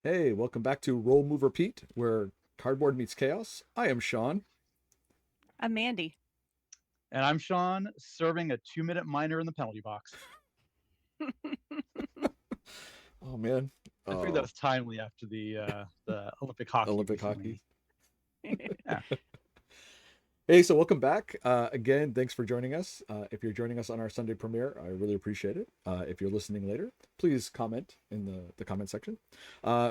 Hey, welcome back to Roll Move Repeat, where cardboard meets chaos. I am Sean. I'm Mandy. And I'm Sean, serving a 2-minute minor in the penalty box. Oh man, I figured that was timely after the Olympic hockey Olympic hockey. recently. Yeah. Hey, so welcome back. Again, thanks for joining us. If you're joining us on our Sunday premiere, I really appreciate it. If you're listening later, please comment in the comment section.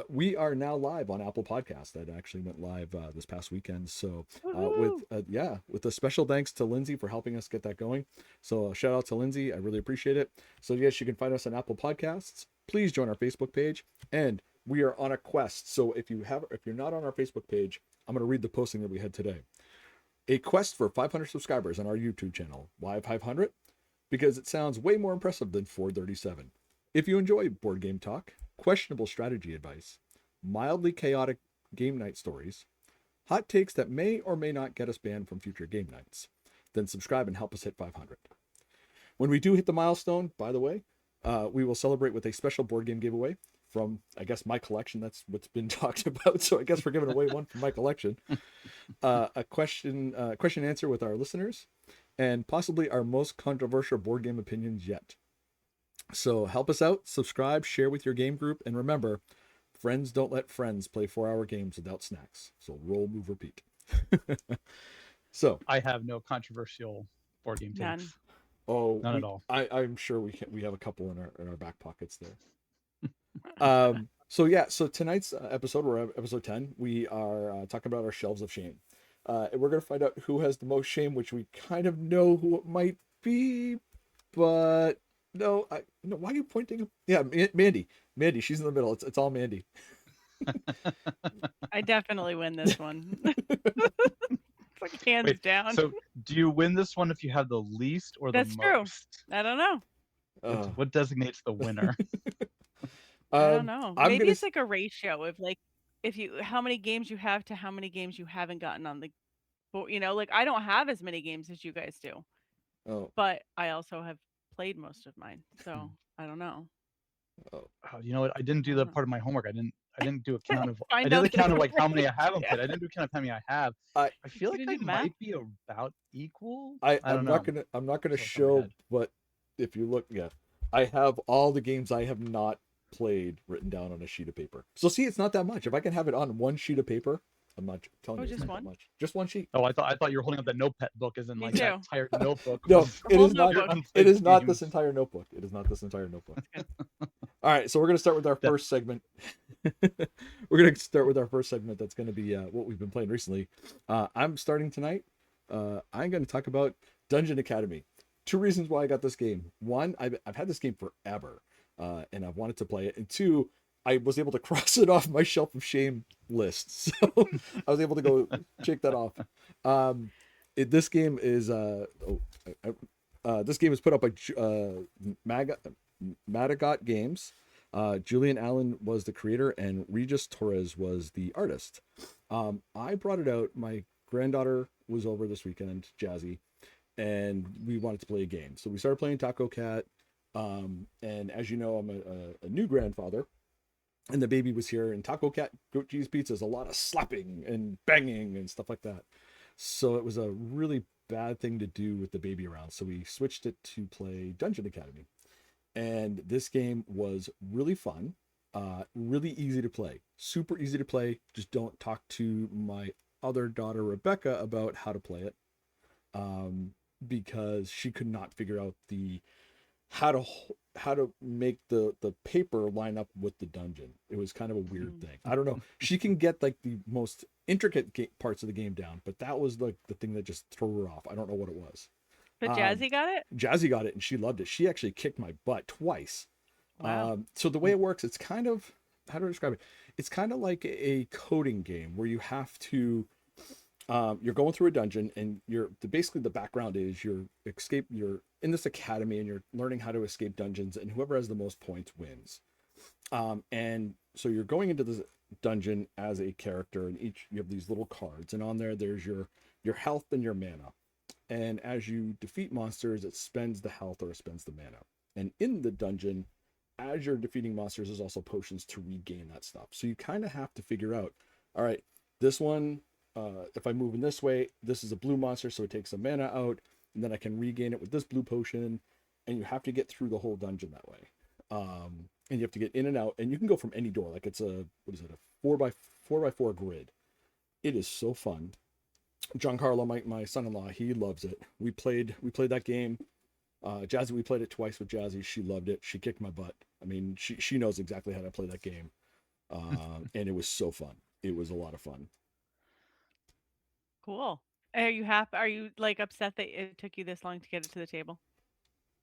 We are now live on Apple Podcasts. That actually went live this past weekend. So with a special thanks to Lindsay for helping us get that going. So shout out to Lindsay. I really appreciate it. So yes, you can find us on Apple Podcasts. Please join our Facebook page, and we are on a quest. So if you're not on our Facebook page, I'm going to read the posting that we had today. A quest for 500 subscribers on our YouTube channel. Why 500? Because it sounds way more impressive than 437. If you enjoy board game talk, questionable strategy advice, mildly chaotic game night stories, hot takes that may or may not get us banned from future game nights, then subscribe and help us hit 500. When we do hit the milestone, by the way, we will celebrate with a special board game giveaway from, I guess, my collection. That's what's been talked about. So I guess we're giving away one from my collection. A question answer with our listeners, and possibly our most controversial board game opinions yet. So help us out, subscribe, share with your game group, and remember, friends don't let friends play 4-hour games without snacks. So roll, move, repeat. So I have no controversial board game None. takes. None at all. I'm sure we have a couple in our back pockets there. So tonight's episode, we're at episode 10. We are talking about our shelves of shame. And we're going to find out who has the most shame, which we kind of know who it might be, but no, why are you pointing? Yeah, Mandy, she's in the middle. It's all Mandy. I definitely win this one. It's like hands Wait, down. so do you win this one if you have the least or the That's true. most? I don't know. What designates the winner? I don't know. I'm Maybe gonna it's like a ratio of like if you how many games you have to how many games you haven't gotten on the board. Like I don't have as many games as you guys do, oh, but I also have played most of mine. So I don't know. oh. Oh, you know what? I didn't do I the don't know. part of my homework. I didn't do a count of. I Find did out the the count of like how number. many I haven't Yeah. played. I didn't do a count of how many I have. I I feel You like didn't I do the math? might be about equal. I I don't I'm know. not gonna Just off the top of my show, head. but if you look, yeah, I have all the games I have not played written down on a sheet of paper. So see, it's not that much. If I can have it on one sheet of paper, I'm not telling Oh, you it's just not that one? much. Just one sheet. Oh, I thought you were holding up that notepad book, as in Me like that too. entire notebook. No, Of it Whole is not. your notebook. It unplayed is not this games. entire notebook. It is not this entire notebook. That's good. All right, so we're gonna start with our That- first segment. We're gonna start with our first segment. That's gonna be what we've been playing recently. I'm starting tonight. I'm gonna talk about Dungeon Academy. Two reasons why I got this game. One, I've had this game forever, and I've wanted to play it. And two, I was able to cross it off my shelf of shame list, so I was able to go check that off. This game is this game is put up by Madagot Games. Julian Allen was the creator, and Regis Torres was the artist. I brought it out. My granddaughter was over this weekend, Jazzy, and we wanted to play a game. So we started playing Taco Cat. And as you know, I'm a new grandfather, and the baby was here. And Taco Cat goat cheese pizza is a lot of slapping and banging and stuff like that. So it was a really bad thing to do with the baby around. So we switched it to play Dungeon Academy. And this game was really fun, really easy to play, super easy to play. Just don't talk to my other daughter, Rebecca, about how to play it, because she could not figure out how to make the paper line up with the dungeon. It was kind of a weird thing. I don't know. She can get like the most intricate parts of the game down, but that was like the thing that just threw her off. I don't know what it was. But Jazzy got it? Jazzy got it and she loved it. She actually kicked my butt twice. Wow. So the way it works, it's kind of, how do I describe it? It's kind of like a coding game where you have to, you're going through a dungeon, and basically the background is you're in this academy and you're learning how to escape dungeons, and whoever has the most points wins. And so you're going into this dungeon as a character, and you have these little cards, and on there's your health and your mana. And as you defeat monsters, it spends the health or it spends the mana. And in the dungeon, as you're defeating monsters, there's also potions to regain that stuff. So you kind of have to figure out, all right, this one, if I move in this way, this is a blue monster, so it takes some mana out, and then I can regain it with this blue potion, and you have to get through the whole dungeon that way. And you have to get in and out, and you can go from any door. Like it's a, what is it, a 4x4 grid. It is so fun. Giancarlo, my son-in-law, he loves it. We played that game. Jazzy, we played it twice with Jazzy. She loved it. She kicked my butt. I mean, she knows exactly how to play that game. And it was so fun. It was a lot of fun. Cool. Are you happy? Are you like upset that it took you this long to get it to the table?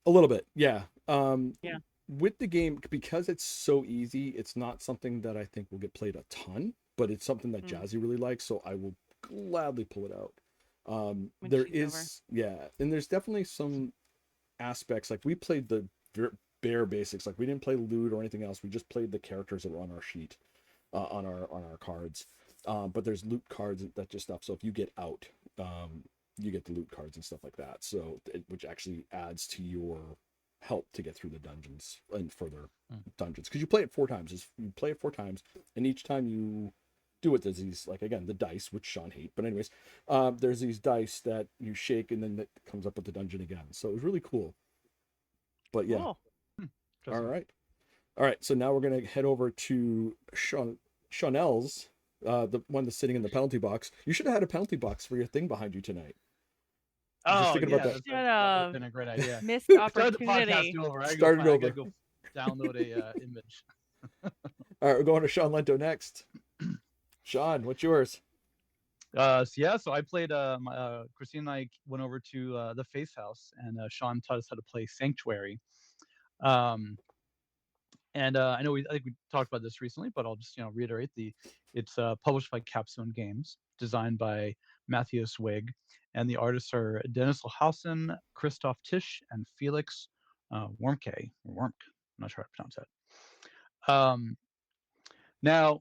A little bit, yeah. Yeah. With the game, because it's so easy, it's not something that I think will get played a ton, but it's something that Jazzy really likes, so I will gladly pull it out. There is, yeah, and there's definitely some aspects, like we played the bare basics, like we didn't play loot or anything else. We just played the characters that were on our sheet, on our cards. But there's loot cards, that just stuff. So if you get out, you get the loot cards and stuff like that. So which actually adds to your help to get through the dungeons and further dungeons, because you play it 4 times. You play it 4 times, and each time you do it, there's these, like, again, the dice, which Sean hate, but anyways, there's these dice that you shake, and then that comes up with the dungeon again. So it was really cool. But yeah. Cool. All right, so now we're gonna head over to Chanel's, the one that's sitting in the penalty box. You should have had a penalty box for your thing behind you tonight. Oh, thinking yeah, about that. that would have been a great idea. Missed Start the opportunity. podcast over. I Start it over. gotta go download a image. All right, we're going to Sean Lento next. Sean, what's yours? So I played. Christine and I went over to the Face House, and Sean taught us how to play Sanctuary. Um, and I know I think we talked about this recently, but I'll just reiterate it's published by Capstone Games, designed by Matthias Wig, and the artists are Dennis Lhausen, Christoph Tisch, and Felix Wormke. Wormk, I'm not sure how to pronounce that. Now,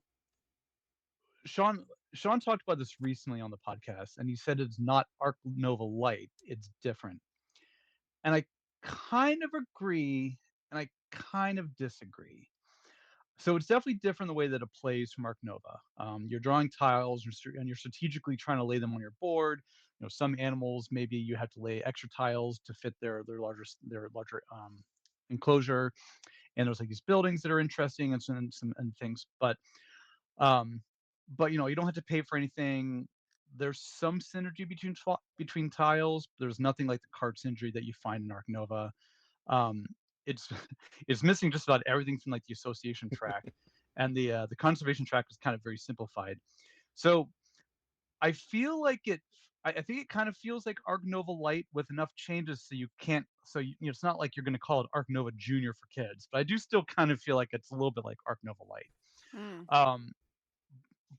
Sean talked about this recently on the podcast, and he said it's not Arc Nova Light, it's different. And I kind of agree, and I kind of disagree. So it's definitely different the way that it plays from Arc Nova. You're drawing tiles, and you're strategically trying to lay them on your board. Some animals, maybe you have to lay extra tiles to fit their larger enclosure. And there's like these buildings that are interesting and some things, um, but you don't have to pay for anything. There's some synergy between tiles. There's nothing like the card synergy that you find in Arc Nova. It's it's missing just about everything from like the association track, and the conservation track is kind of very simplified. So I feel like I think it kind of feels like Arc Nova Light with enough changes so you can't. So it's not like you're going to call it Arc Nova Junior for kids, but I do still kind of feel like it's a little bit like Arc Nova Light.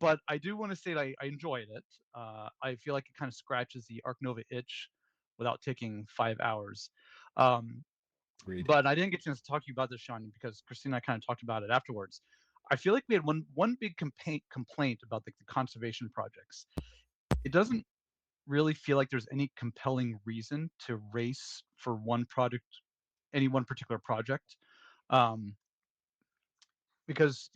But I do want to say that I enjoyed it. I feel like it kind of scratches the Arc Nova itch without taking 5 hours. But I didn't get a chance to talk to you about this, Sean, because Christine and I kind of talked about it afterwards. I feel like we had one big complaint about the conservation projects. It doesn't really feel like there's any compelling reason to race for any one particular project. Because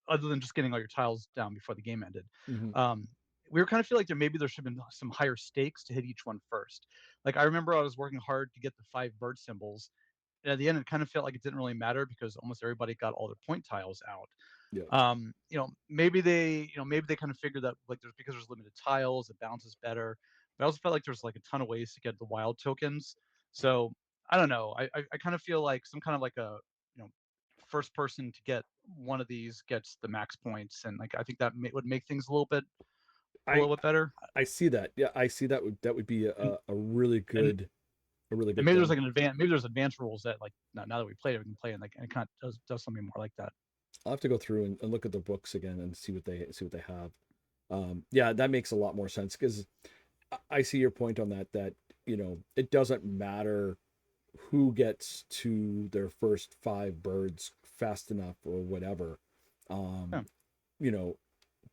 other than just getting all your tiles down before the game ended, we were kind of feel like there should have been some higher stakes to hit each one first. Like I remember I was working hard to get the 5 bird symbols, and at the end it kind of felt like it didn't really matter because almost everybody got all their point tiles out. Yeah. Maybe they kind of figured that like because there's limited tiles, it bounces better. But I also felt like there's like a ton of ways to get the wild tokens. So I don't know. I kind of feel like some kind of like a first person to get one of these gets the max points, and like I think that would make things a little bit better. I see that. Yeah, I see that would be a really good and maybe there's like maybe there's advanced rules that like now that we played it, we can play, and like and it kind of does something more like that. I'll have to go through and look at the books again and see what they have. Yeah, that makes a lot more sense, because I see your point on that it doesn't matter who gets to their first 5 birds fast enough or whatever.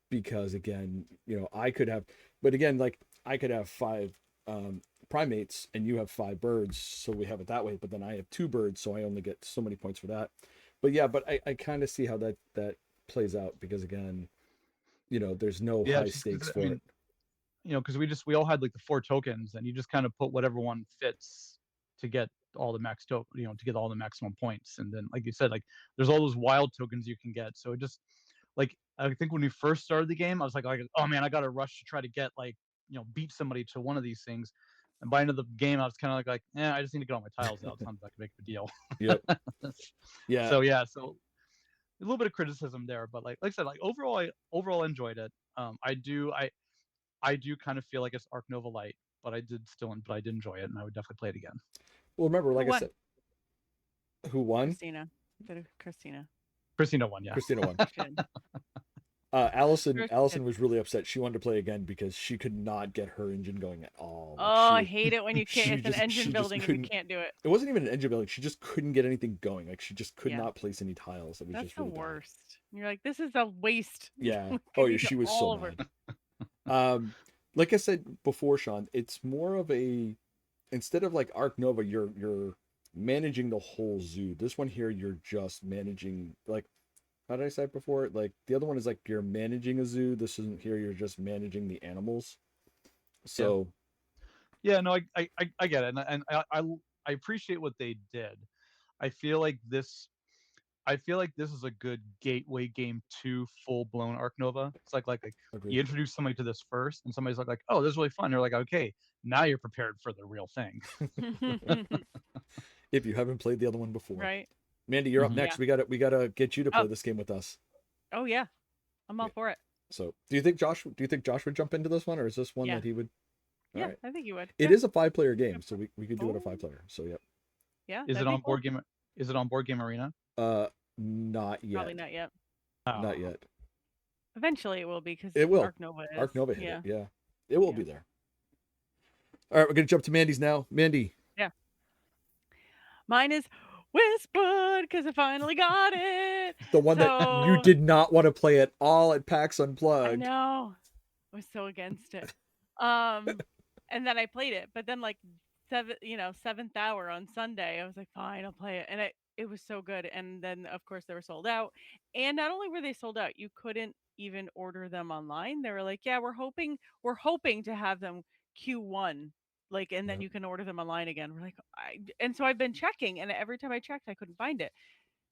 Because again, I could have, but again, like I could have 5 primates and you have 5 birds, so we have it that way, but then I have 2 birds, so I only get so many points for that. But yeah, but I kind of see how that plays out because again, there's no Yeah, high it's just stakes because I for it. mean, because we all had like the 4 tokens, and you just kind of put whatever one fits to get all the max to get all the maximum points. And then, like you said, like there's all those wild tokens you can get. So it just like I think when we first started the game, I was like, oh man, I got to rush to try to get like beat somebody to one of these things. And by the end of the game, I was kind of yeah, I just need to get all my tiles out. It's not that big of a deal. Yep. Yeah. So yeah, so a little bit of criticism there, but like I said, like overall I enjoyed it. I do kind of feel like it's Arc Nova Light, but I did enjoy it, and I would definitely play it again. Well, remember, Who like I won? said, who won? Christina. Christina. Christina won, yeah. Christina won. She did. Allison Chris Allison did. was really upset. She wanted to play again because she could not get her engine going at all. Oh, Like I hate it when you can't. she It's an just engine she just building and you couldn't. can't do it. It wasn't even an engine building. She just couldn't get anything going. Like she just could Yeah, not place any tiles. It was that's just the really bad. worst. You're like, this is a waste. Yeah. We Oh could yeah, use it she was so all over. mad. Like I said before, Sean, it's more of a instead of like Arc Nova, you're managing the whole zoo. This one here, you're just managing like how did I say it before? Like the other one is like you're managing a zoo. This isn't here. You're just managing the animals. Yeah, So yeah. No, I get it, and I appreciate what they did. I feel like this. I feel like this is a good gateway game to full blown Arc Nova. It's like agreed. you introduce somebody to this first, and somebody's like, oh, this is really fun. They're like, okay, now you're prepared for the real thing. If you haven't played the other one before, Right? Mandy, you're up Hmm. Yeah. next. We gotta get you to Oh, play this game with us. oh yeah. I'm all Yeah. for it. So do you think Josh would jump into this one, or is this one Yeah. that he would? All Yeah, right. I think you would. It Yeah. is a 5-player game, so we could do it a Oh, 5-player. So yep. yeah, Is it that'd be on cool. board game? Is it on Board Game Arena? Uh, not Probably yet. not yet. Not Oh, yet. Eventually it will be because It will. Arc Nova is. Arc Nova hit it. Yeah. Yeah. It will Yeah. be there. All right, we're gonna jump to Mandy's now. Mandy, Yeah. Mine is Whispered because I finally got it. the one that you So did not want to play at all at PAX I Unplugged. know. I was so against it. Um, and then I played it, but then like seventh hour on Sunday, I was like, fine, I'll play it. And it was so good. And then of course they were sold out. And not only were they sold out, you couldn't even order them online. They were like, yeah, we're hoping to have them Q1. Like, and then Yep. you can order them online again. We're like, and so I've been checking, and every time I checked, I couldn't find it.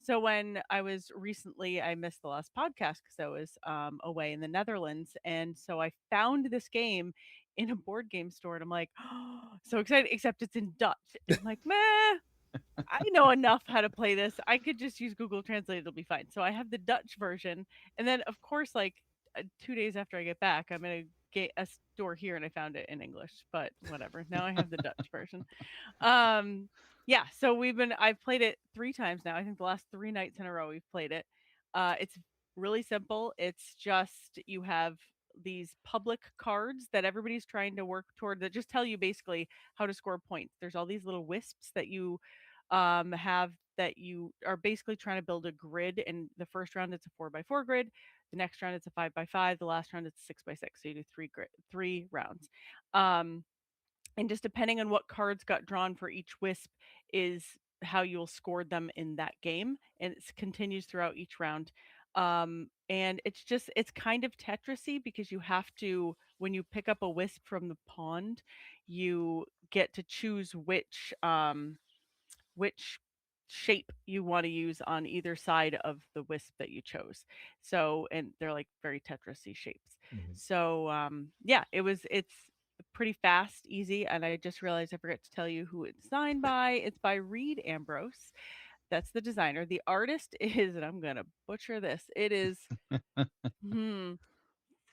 So when I was recently, I missed the last podcast because I was away in the Netherlands, and so I found this game in a board game store, and I'm like, oh, so excited. Except it's in Dutch, and I'm like, meh. I know enough how to play this. I could just use Google Translate; it'll be fine. So I have the Dutch version, and then of course, like 2 days after I get back, I'm in a store here, and I found it in English. But whatever. Now I have the Dutch version. Um, yeah, so I've played it 3 times now. I think the last 3 nights in a row we've played it. It's really simple. It's just you have these public cards that everybody's trying to work toward that just tell you basically how to score points. There's all these little wisps that you have that you are basically trying to build a grid. And the first round it's a 4x4 grid, the next round it's a 5x5, the last round it's a 6x6. So you do 3 rounds. Um, and just depending on what cards got drawn for each wisp is how you'll score them in that game, and it continues throughout each round. And it's kind of Tetrisy because you have to, when you pick up a wisp from the pond, you get to choose which shape you want to use on either side of the wisp that you chose. So, and they're like very Tetrisy shapes. Mhm. So, yeah, it's pretty fast, easy, and I just realized I forgot to tell you who it's signed by. It's by Reed Ambrose. That's the designer. The artist is, and I'm gonna butcher this. It is hmm,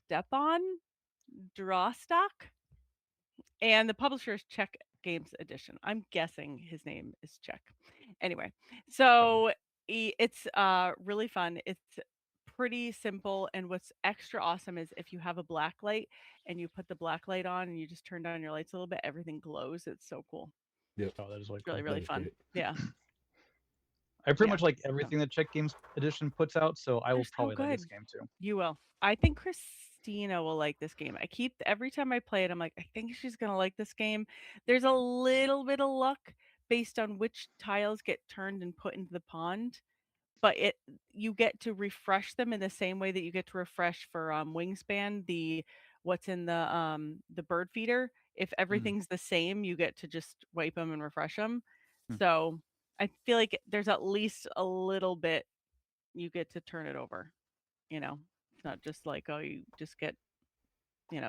Stepan Drostock, and the publisher is Czech Games Edition. I'm guessing his name is Czech. Anyway, probably. so it's really fun. It's pretty simple, and what's extra awesome is if you have a black light and you put the black light on and you just turn down your lights a little bit, everything glows. It's so cool. Yep. Oh, that is really It's really cool. really That is fun. great. Yeah, I pretty yeah. much like So everything that Czech Games Edition puts out, so I they're will so probably like good. this game too. You will. I think Christina will like this game. I keep every time I play it, I'm like, I think she's gonna like this game. There's a little bit of luck based on which tiles get turned and put into the pond. but you get to refresh them in the same way that you get to refresh for Wingspan what's in the bird feeder. If Mhm. everything's the same, you get to just wipe them and refresh them. Hmm. So I feel like there's at least a little bit you get to turn it over. You know, it's not just like, oh, you just get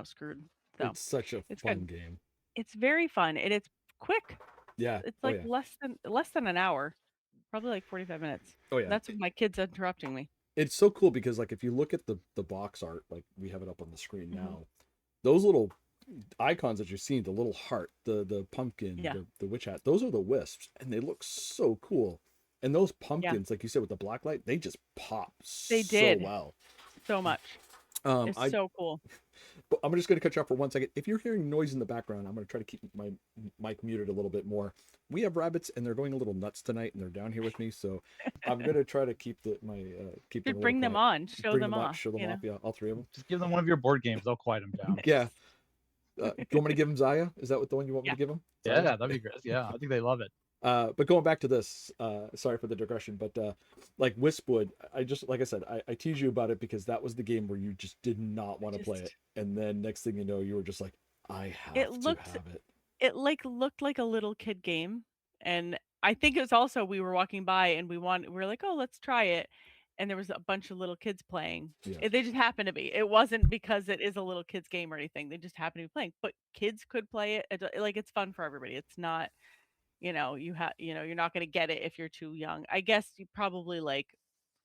screwed. So It's such a it's fun good. game. It's very fun and it's quick. Yeah. It's Oh like yeah. less than an hour, probably like 45 minutes. Oh yeah. That's with my kids interrupting me. It's so cool because like if you look at the box art, like we have it up on the screen Hmm. now, those little icons that you're seeing, the little heart, the pumpkin, Yeah, the witch hat, those are the wisps, and they look so cool. And those yeah, pumpkins, like you said, with the black light, they just pop they so did well. so much. It's I so cool. But I'm just going to cut you off for 1 second. If you're hearing noise in the background, I'm going to try to keep my mic muted a little bit more. We have rabbits, and they're going a little nuts tonight, and they're down here with me, so I'm going to try to keep keep them a Should little bring them quiet. on, show Bring them them on, off. show them off. Yeah, all three of them. Just give them one of your board games. They'll quiet them down. Yeah. Do you want me to give them Zaya? Is that what the one you want me Yeah. to give them? Yeah, Zaya? that'd be great. Yeah, I think they love it. But going back to this, sorry for the digression, but like Wispwood, I just like I said, I tease you about it because that was the game where you just did not want to play it, Just and then next thing you know, you were just like, I it have to looked have it. it looked like a little kid game, and I think it was also we were walking by and we were like, oh, let's try it, and there was a bunch of little kids playing. Yeah, They just happened to be. It wasn't because it is a little kids game or anything. They just happened to be playing, but kids could play it. Like it's fun for everybody. It's not you're not going to get it if you're too young. I guess you probably like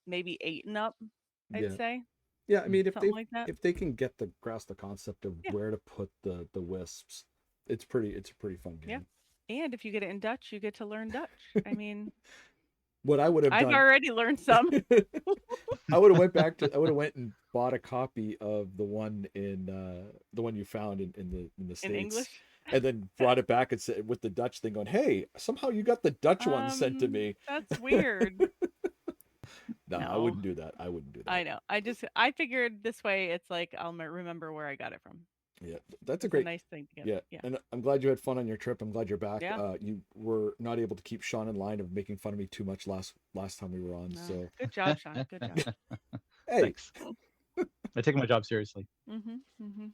maybe 8 and up, I'd yeah, say, yeah. I Mm. mean, something like that. if they can get the grasp the concept of Yeah, where to put the wisps, it's a pretty fun yeah. game. And if you get it in Dutch, you get to learn Dutch. I mean, What I would have I've done, already learned some I would have went and bought a copy of the one you found in the in States, English. and then brought it back and said with the Dutch thing going, hey, somehow you got the Dutch one sent to me. That's weird. No, I No, wouldn't do that. I wouldn't do that. I know. I figured this way it's like I'll remember where I got it from. Yeah, that's a It's a great. nice thing to get. Yeah, Yeah. and I'm glad you had fun on your trip. I'm glad you're back. Yeah. You were not able to keep Sean in line of making fun of me too much last time we were on. No. So Good job, Sean. Good job. hey, Thanks. I take my job seriously. Mhm. Mhm.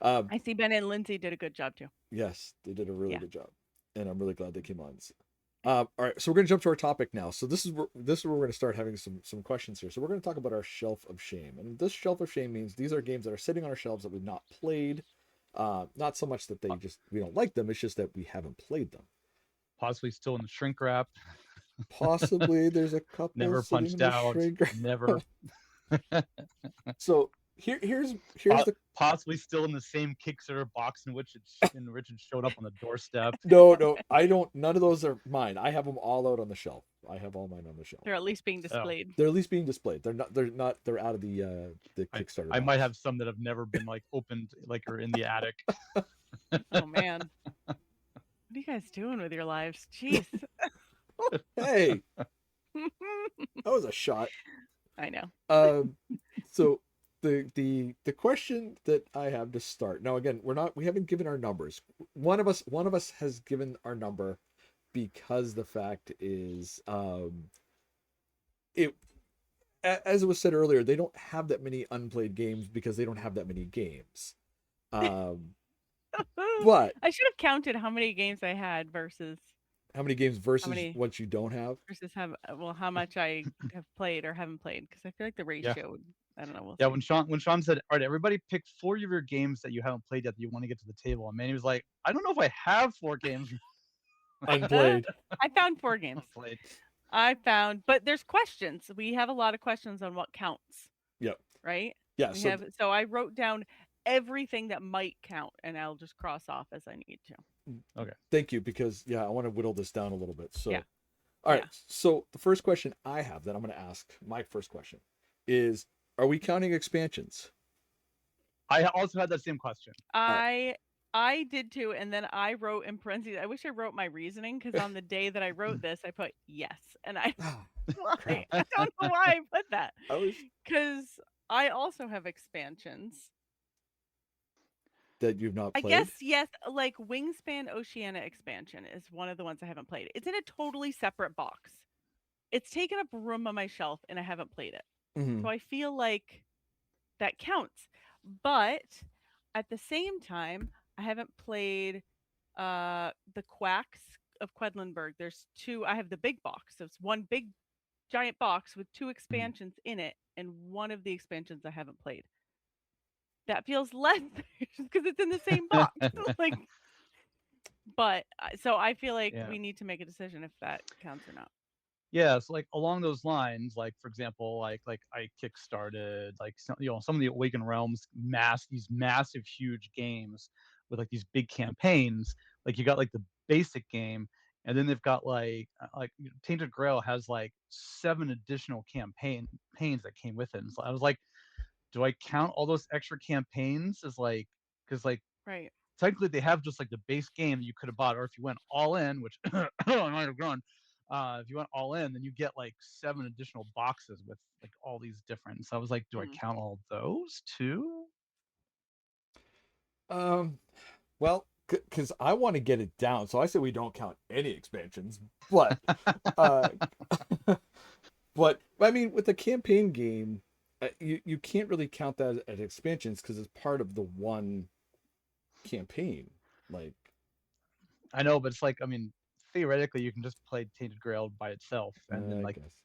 um, I see Ben and Lindsay did a good job too. yes, they did a really Yeah. good job, and I'm really glad they came on. Yeah. All right, so we're gonna jump to our topic now. So this is where we're gonna start having some questions here. So we're gonna talk about our shelf of shame, and this shelf of shame means these are games that are sitting on our shelves that we've not played. Not so much that we don't like them. It's just that we haven't played them. Possibly still in the shrink wrap. Possibly there's a couple Never sitting punched in the out. shrink. Never. So here's the Possibly still in the same Kickstarter box in which it showed up on the doorstep. no, I don't. None of those are mine. I have them all out on the shelf. I have all mine on the shelf. They're at least being Oh, displayed. They're at least being displayed. They're out of the Kickstarter. I might box. have some that have never been like opened, like are in the attic. Oh man. What are you guys doing with your lives? Jeez. Hey, that was a shot. I know. So the question that I have to start now, again, we haven't given our numbers. One of us has given our number because the fact is, it as it was said earlier, they don't have that many unplayed games because they don't have that many games. But I should have counted how many games I had versus how many games how versus many what you don't have? versus how much I have played or haven't played because I feel like the Yeah. ratio I don't know, we'll Yeah, see. when Sean said, "All right, everybody pick 4 of your games that you haven't played yet that you want to get to the table," and Manny was like, "I don't know if I have 4 games Unplayed. I found 4 games. played." But there's questions. We have a lot of questions on what counts, Yep. right? Yeah. So I wrote down everything that might count and I'll just cross off as I need to. Okay. Thank you, because I want to whittle this down a little bit. So, Yeah. all right. Yeah. So the first question I have that I'm going to ask, my first question is: are we counting expansions? I also had that same question. I did too, and then I wrote in parentheses. I wish I wrote my reasoning because on the day that I wrote this, I put yes, and I Ah, why crap. I don't know why I put that I was because I also have expansions. that you've not I played. guess yes, like Wingspan Oceania expansion is one of the ones I haven't played. It's in a totally separate box. it's taken up room on my shelf and I haven't played it. Hmm. So I feel like that counts. But at the same time, I haven't played the Quacks of Quedlinburg. There's two. I have the big box. So it's one big giant box with two Mhm. expansions in it, and one of the expansions I haven't played. That feels less because it's in the same box. Like, but so I feel like Yeah. we need to make a decision if that counts or not. Yeah, so like along those lines, like for example, like I kickstarted like some of the Awakened Realms these massive huge games with like these big campaigns. Like you got like the basic game, and then they've got Tainted Grail has like 7 additional campaigns that came with it. And so I was like, do I count all those extra campaigns as like because like Right. technically they have just like the base game that you could have bought, or if you went all in, which I might have gone. If you went all in, then you get like 7 additional boxes with like all these different. So I was like, do I Mhm. count all those too? Um, well, because I want to get it down, so I say we don't count any expansions. But, uh, but I mean, with the campaign game, you can't really count that as expansions because it's part of the one campaign. Like, I know, but it's like, I mean, theoretically, you can just play Tainted Grail by itself, and then I like guess.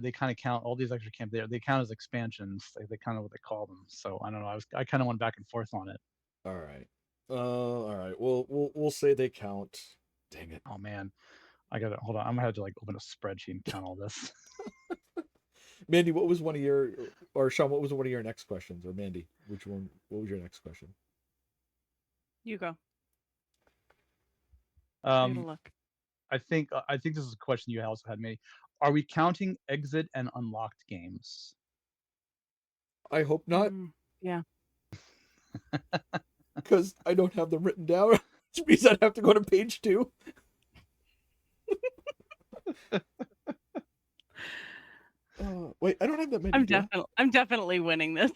they kind of count all these extra camp. They count as expansions. They kind of what they call them. So I don't know. I kind of went back and forth on it. All right. All right. We'll say they count. Dang it. Oh man, I gotta hold on. I'm gonna have to like open a spreadsheet and count all this. Mandy, what was one of your, or Sean, what was one of your next questions? Or Mandy, which one? What was your next question? You go. I gotta Um, look. I think this is a question you also had me. Are we counting exit and unlocked games? I hope not, Yeah. because I don't have them written down. Which means I'd have to go to page 2. Wait, I don't have that many, do I? I'm definitely winning this.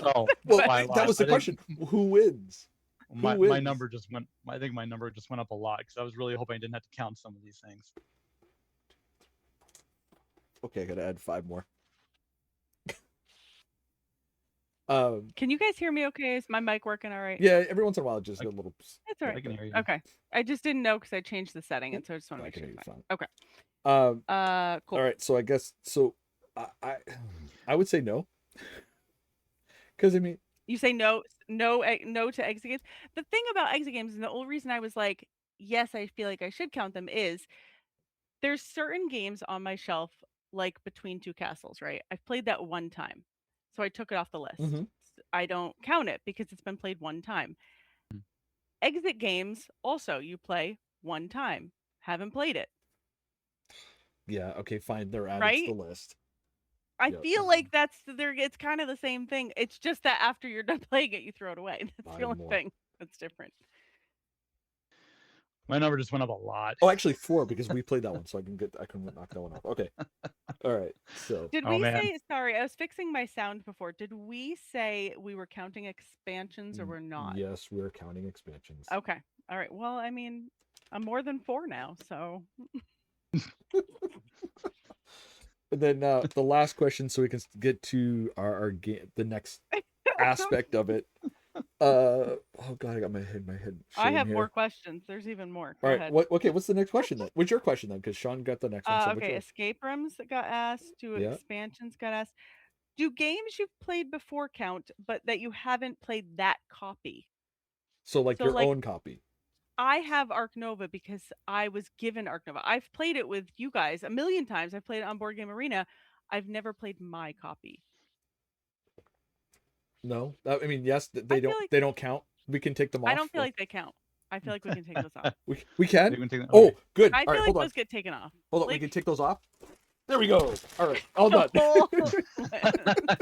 Oh, Well, I that lied. was the I think question. Who wins? Who my wins? number just went. I think my number just went up a lot because I was really hoping I didn't have to count some of these things. Okay, I gotta add 5 more. Can you guys hear me okay? Is my mic working all right? Yeah, every once in a while, it just I, get a little. It's all I right. can hear you. Okay. I just didn't know because I changed the setting, Yep, and so I just want to I make can sure hear it's you fine. fine. Okay. All Cool. right, so I guess so. I I would say no, because I mean, You say no to exit games. The thing about exit games, and the only reason I was like, yes, I feel like I should count them is there's certain games on my shelf, like Between Two Castles, right? I've played that one time, so I took it off the list. mhm. I don't count it because it's been played one time. Exit games also you play one time, haven't played it, Yeah, okay, fine. They're added to the right? list. I Yep, feel like that's there. It's kind of the same thing. It's just that after you're done playing it, you throw it away. That's the 5 only more. thing that's different. My number just went up a lot. Oh, actually 4 because we played that one, so I can knock that one off. Okay, all right. So Did Oh we man, say? Sorry, I was fixing my sound before. Did we say we were counting expansions or we're not? yes, we're counting expansions. Okay. All right. Well, I mean, I'm more than 4 now, so And then the last question, so we can get to our game, the next aspect of it. Oh god, I got my head I shame have more here. questions. There's even more. All Go right, ahead. what? Okay, what's the next question then? What's your question then? Because Sean got the next one. So what's Okay, yours? escape rooms that got asked, do Yeah. expansions got asked. Do games you've played before count, but that you haven't played that copy? So like So your like own copy. I have Arc Nova because I was given Arc Nova. I've played it with you guys a million times. I've played it on Board Game Arena. I've never played my copy. No, I mean yes, I feel like they don't count. We can take them I off. don't feel like they count. I feel like we can take those off. We can. you can take that. Oh, Okay. good. I All feel right, like hold on, those get taken off. hold on. We Like can take those off. There we go. All right, all done.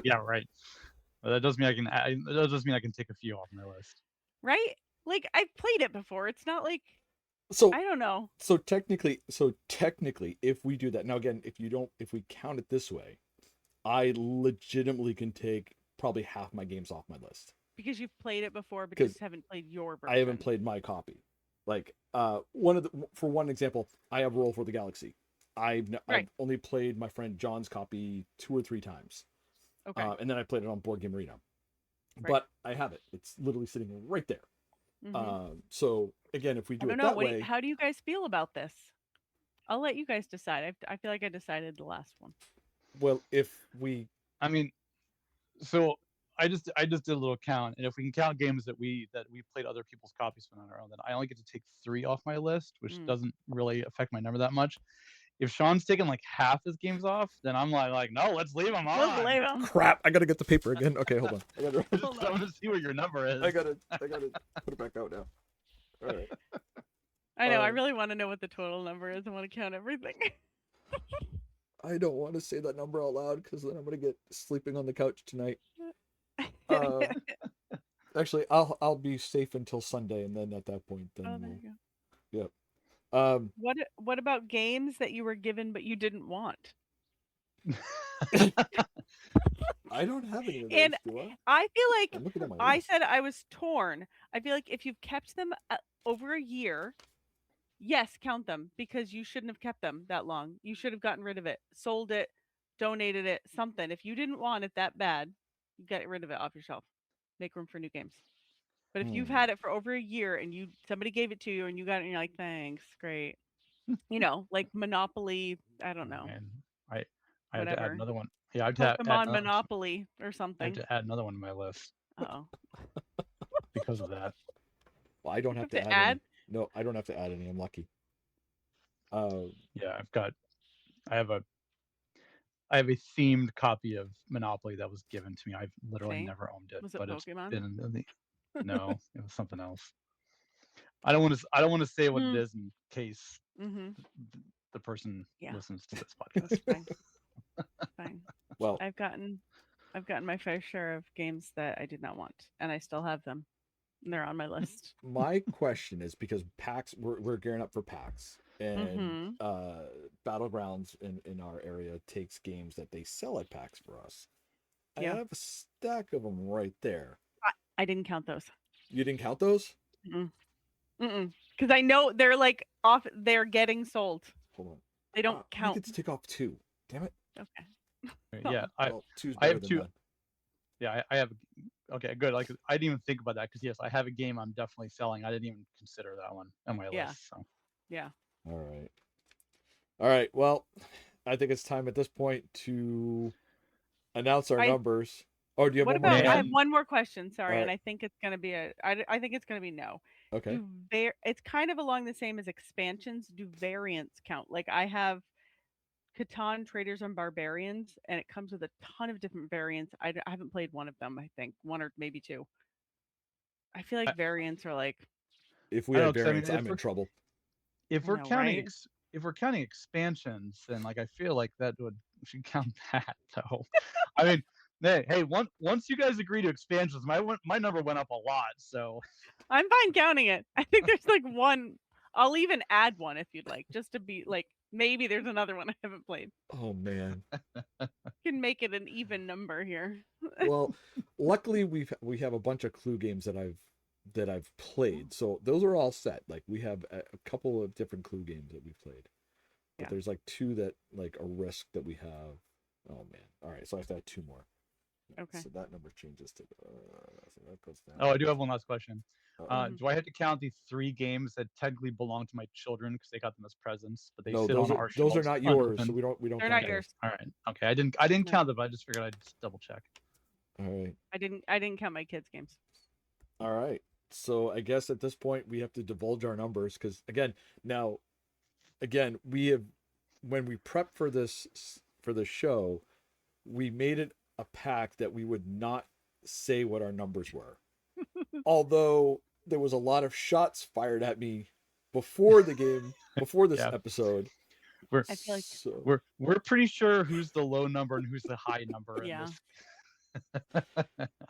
Yeah, right. Well, that does mean I can. That does mean I can take a few off my list. right? Like I've played it before. It's not like So I don't know. so technically, if we do that now again, if we count it this way, I legitimately can take probably half my games off my list Because you've played it before, but you because just haven't played your I haven't version. played my copy. Like for one example, I have Roll for the Galaxy. I've Right. only played my friend John's copy 2 or 3 times, Okay. and then I played it on Board Game Arena. Right. But I have it; it's literally sitting right there. Mm-hmm. So again, if we I do don't it know. that What? way, How do you guys feel about this? I'll let you guys decide. I feel like I decided the last one. well, if we I mean, so I just did a little count, and if we can count games that we played other people's copies on our own, then I only get to take 3 off my list, which Mm. doesn't really affect my number that much. If Sean's taking like half his games off, then I'm like no, let's leave him Let's on. leave them. crap, I gotta get the paper again. Okay, hold on. I just want to see what your number is. I gotta put it back out now. All right. I know. I Um, really want to know what the total number is. I want to count everything. I don't want to say that number out loud because then I'm gonna get sleeping on the couch tonight. Um, Actually, I'll be safe until Sunday, and then at that point, then Oh, there you we'll. Yep. go. What about games that you were given but you didn't want? I don't have any of those, And do I? I feel like I'm looking at my I list. said I was torn. I feel like if you've kept them over a year, yes, count them because you shouldn't have kept them that long. You should have gotten rid of it, sold it, donated it, something. If you didn't want it that bad, you get rid of it off your shelf. Make room for new games. But if you've Hmm. had it for over a year and somebody gave it to you and you got it and you're like, thanks, great. Like Monopoly, I don't know, And I I have to add whatever. another one. Yeah, I have to add Pokemon another. Monopoly or I have something. to add another one to my list Oh. because of that. Well, I don't You have have to to add add? any. No, I don't have to add any. I'm lucky. Yeah, I have a I have a themed copy of Monopoly that was given to me. I've literally See? never owned it, Was it but it's Pokemon? been in the no, it was something else. I don't want to say what it Mm. is in case Mm-hmm. the person Yeah, listens to this that's podcast. fine. Fine. Well, I've gotten my fair share of games that I did not want, and I still have them. And they're on my list. my question is because PAX, we're gearing up for PAX, and Mm-hmm. Battlegrounds in our area takes games that they sell at PAX for us. I Yeah. have a stack of them right there. I didn't count those. You didn't count those? Mm-mm. Mm-mm. Because I know they're like off. They're getting sold. Hold on. They don't I count. get to take off 2. Damn it. Okay. Yeah, Oh. Well, 2's I better have than two. none. Yeah, I have. Okay, good. Like I didn't even think about that because yes, I have a game I'm definitely selling. I didn't even consider that one on my Yeah. list. So Yeah. All right. All right. Well, I think it's time at this point to announce our I. numbers. Oh, do you have What one more about? I have man, question? one more question. All Sorry, and right. I think it's gonna be I think it's gonna be no. Okay. It's kind of along the same as expansions. Do variants count? Like I have Catan, Traders, and Barbarians, and it comes with a ton of different variants. I haven't played one of them. I think one or maybe two. I feel like I, variants are like If we I don't had know because I mean variants, I'm in trouble. if I we're know, counting right? if we're counting expansions, then like I feel like that should count that though. I mean, hey, once you guys agree to expansions, my number went up a lot. So I'm fine counting it. I think there's like one. I'll even add one if you'd like, just to be like maybe there's another one I haven't played. Oh man. Can make it an even number here. Well, luckily we have a bunch of Clue games that I've played. So those are all set. Like we have a couple of different Clue games that we've played. But Yeah. there's like 2 that like a risk that we have. Oh man. All right, so I have to add 2 more. Okay. So that number changes to so that goes down. oh, I do have one last question. Mhm. Do I have to count the 3 games that technically belong to my children because they got them as presents, but they No, sit on our those are shelves not yours, so unopened? we don't They're count not those. yours. All right. Okay. I didn't No. count them, but I just figured I'd just double check. All right. I didn't count my kids' games. All right. So I guess at this point we have to divulge our numbers because again we have when we prepped for this show, we made it a pact that we would not say what our numbers were. Although there was a lot of shots fired at me before the game, before this Yeah. episode. We're I feel like So we're pretty sure who's the low number and who's the high number in yeah. this.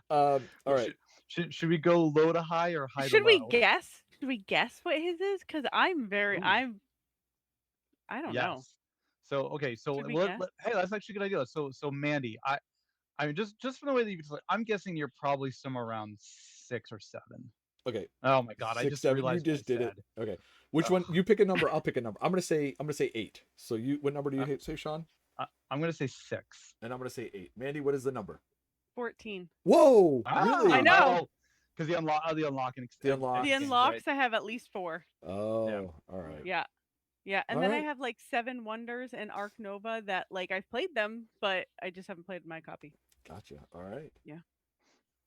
all right. Should we go low to high or high to Should we low? guess? Should we guess what his is? Because Ooh, I don't know. yes. So okay, so Should we guess? hey, that's actually a good idea. So Mandy, I mean just from the way that you I'm guessing you're probably somewhere around 6 or 7. Okay. Oh my god, I 6, just 7. You realized what I just did it. said. Okay. Which one? Ugh. You pick a number. I'll pick a number. I'm gonna say 8. So what number do Uh, you say, Sean? I'm gonna say 6. And I'm gonna say 8. Mandy, what is the number? 14. Whoa! I Ah, Really? know. oh, because the unlocking The unlock. The games, right? unlocks, I have at least 4. Yeah. Oh, all right. Yeah. Yeah. And All then I right. have like 7 Wonders and Arc Nova that like I've played them, but I just haven't played my copy. Gotcha. All right. Yeah.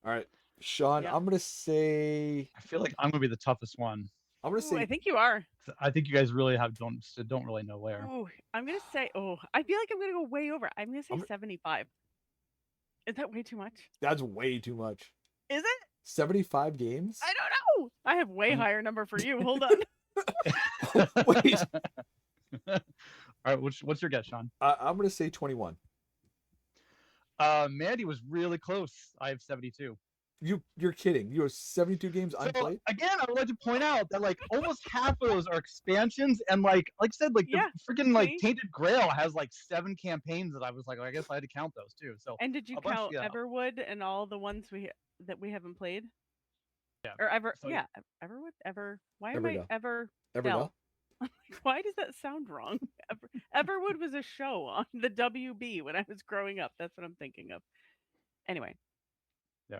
All right. Sean, Yeah. I'm gonna say I feel like I'm gonna be the toughest one. I'm gonna Ooh, I say think you are. I think you guys really don't really know where. Ooh, I'm gonna say. Oh, I feel like I'm gonna go way over. I'm gonna say I'm, 75. Is that way too much? that's way too much. Is it? 75 games? I don't know. I have way I'm- higher number for you. Hold on. Wait. All right, what's your guess, Sean? I'm gonna say 21. Mandy was really close. I have 72. You're kidding. You have 72 games So unplayed? again, I would like to point out that like almost half of those are expansions, and like I said, like Yeah, the freaking like see? Tainted Grail has like 7 campaigns that I was like, I guess I had to count those too. So And did you a bunch, count yeah, Everwood and all the ones that we haven't played? yeah. Or So yeah, Everwood, Why am I Everdell. Ever Everdell? Why does that sound wrong? Everwood was a show on the WB when I was growing up. That's what I'm thinking of. Anyway, yeah,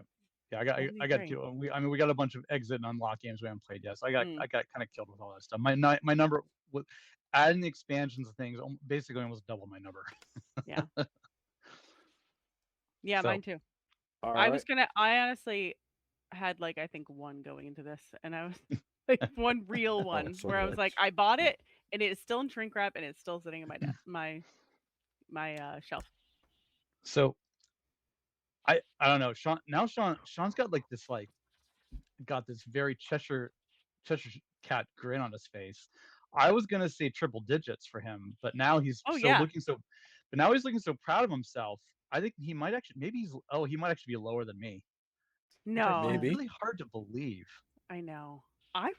yeah. I got 73. killed. We got a bunch of exit and unlock games we haven't played yet. So Mm, I got kind of killed with all that stuff. My number with adding the expansions and things basically almost double my number. yeah. Yeah, So mine too. All I right. I honestly had like I think one going into this, and I was like one real one so where I did was I. like, I bought it and it is still in shrink wrap and it's still sitting in my shelf. so I don't know. Sean's got like this got this very Cheshire cat grin on his face. I was gonna say triple digits for him, but now he's Oh so yeah, looking so, but now he's looking so proud of himself. I think he might actually he might actually be lower than me, which I find no, Maybe. really hard to believe. I know. I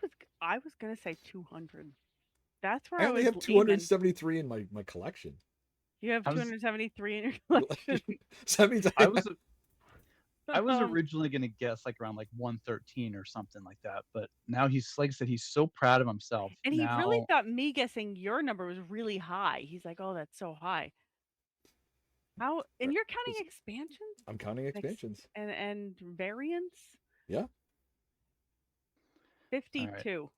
was gonna say 200. That's where I I only was have aiming. 273 in my collection. You have I was 273 in your collection. So that means I I have, was I was Um, originally gonna guess like around like 113 or something like that, but now he's like I said, he's so proud of himself and he really now. thought me guessing your number was really high. He's like, "Oh, that's so high." How? And you're counting expansions? I'm counting Ex- expansions. and variants? Yeah. All right. 52.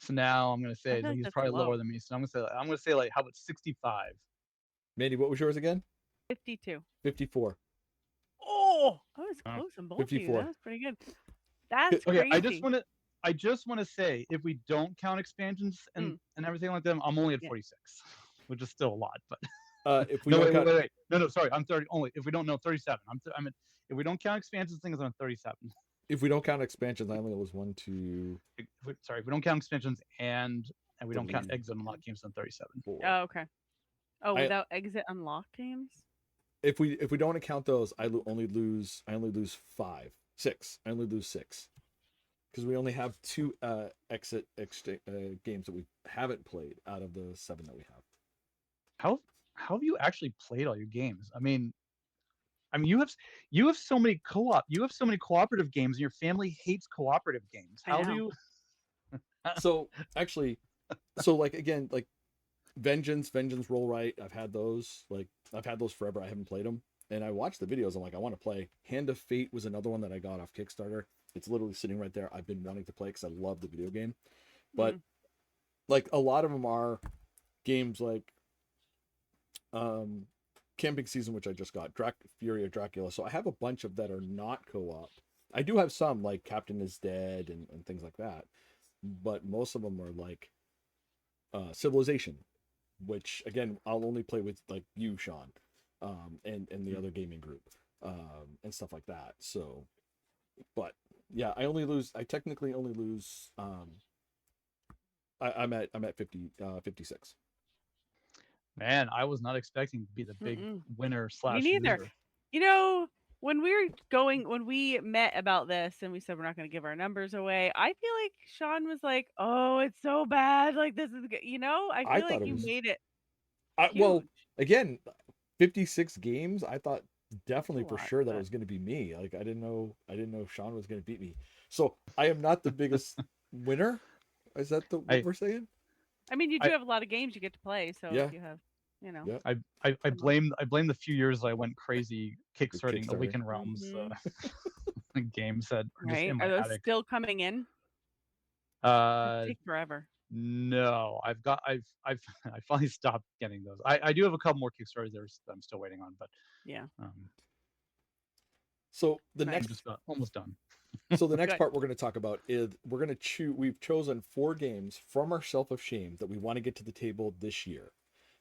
So now I'm gonna I say feel like he's that's probably low. lower than me. So I'm gonna say like how about 65? Mandy, what was yours again? 52. 54. Oh, I was Uh, close on both of you. 54. That was pretty good. That's Okay, crazy. I just want to say if we don't count expansions Mm, and everything like that, I'm only at yeah. 46, which is still a lot. But If we no, don't count wait. No, sorry, I'm 30. Only if we don't know 37. I'm at, if we don't count expansions, things I'm at 37. if we don't count expansions, I only lose 1, 2, Sorry, if we don't count expansions and we don't count 3, exit and unlock games, I'm 37. 4. Oh, okay. Oh, I without exit unlock games? if we don't count those, only lose 5, 6. I only lose 6 because we only have 2 games that we haven't played out of the 7 that we have. How have you actually played all your games? I mean, you have so many cooperative games, and your family hates cooperative games. I How do know. you? So actually, so like again, like Vengeance, Roll Right. I've had those forever. I haven't played them, and I watched the videos. I'm like, I want to play. Hand of Fate was another one that I got off Kickstarter. It's literally sitting right there. I've been wanting to play because I love the video game, but Mm, like a lot of them are games like Camping Season, which I just got, Fury of Dracula. So I have a bunch of that are not co-op. I do have some like Captain is Dead and things like that, but most of them are like Civilization, which again I'll only play with like you, Sean, and the other gaming group, and stuff like that. So, but yeah, I technically only lose. I'm at 56. Man, I was not expecting to be the big mm-mm. winner Me slash neither. loser. You know, when we met about this and we said we're not going to give our numbers away, I feel like Sean was like, "Oh, it's so bad. Like this is, I I feel thought like it you was. made it Well, huge. again, 56 games. I thought That's a definitely for lot, sure that it but was going to be me. Like I didn't know Sean was going to beat me. So I am not the biggest winner. Is that what I we're saying? I mean, you do I have a lot of games you get to play, so if Yeah, you have, you know, yeah. I some money. blame the few years I went crazy With kickstarting Kickstarter. Awaken Realms Hmm. games that are just Right? in Are my those attic. still coming in? They Uh, take forever. no, I've I finally stopped getting those. I do have a couple more Kickstarters that I'm still waiting on, but Yeah. um, So the I'm Nice. next just about almost done. So the next Good. part we're going to talk about is we're going to choose. We've chosen 4 games from our Shelf of Shame that we want to get to the table this year,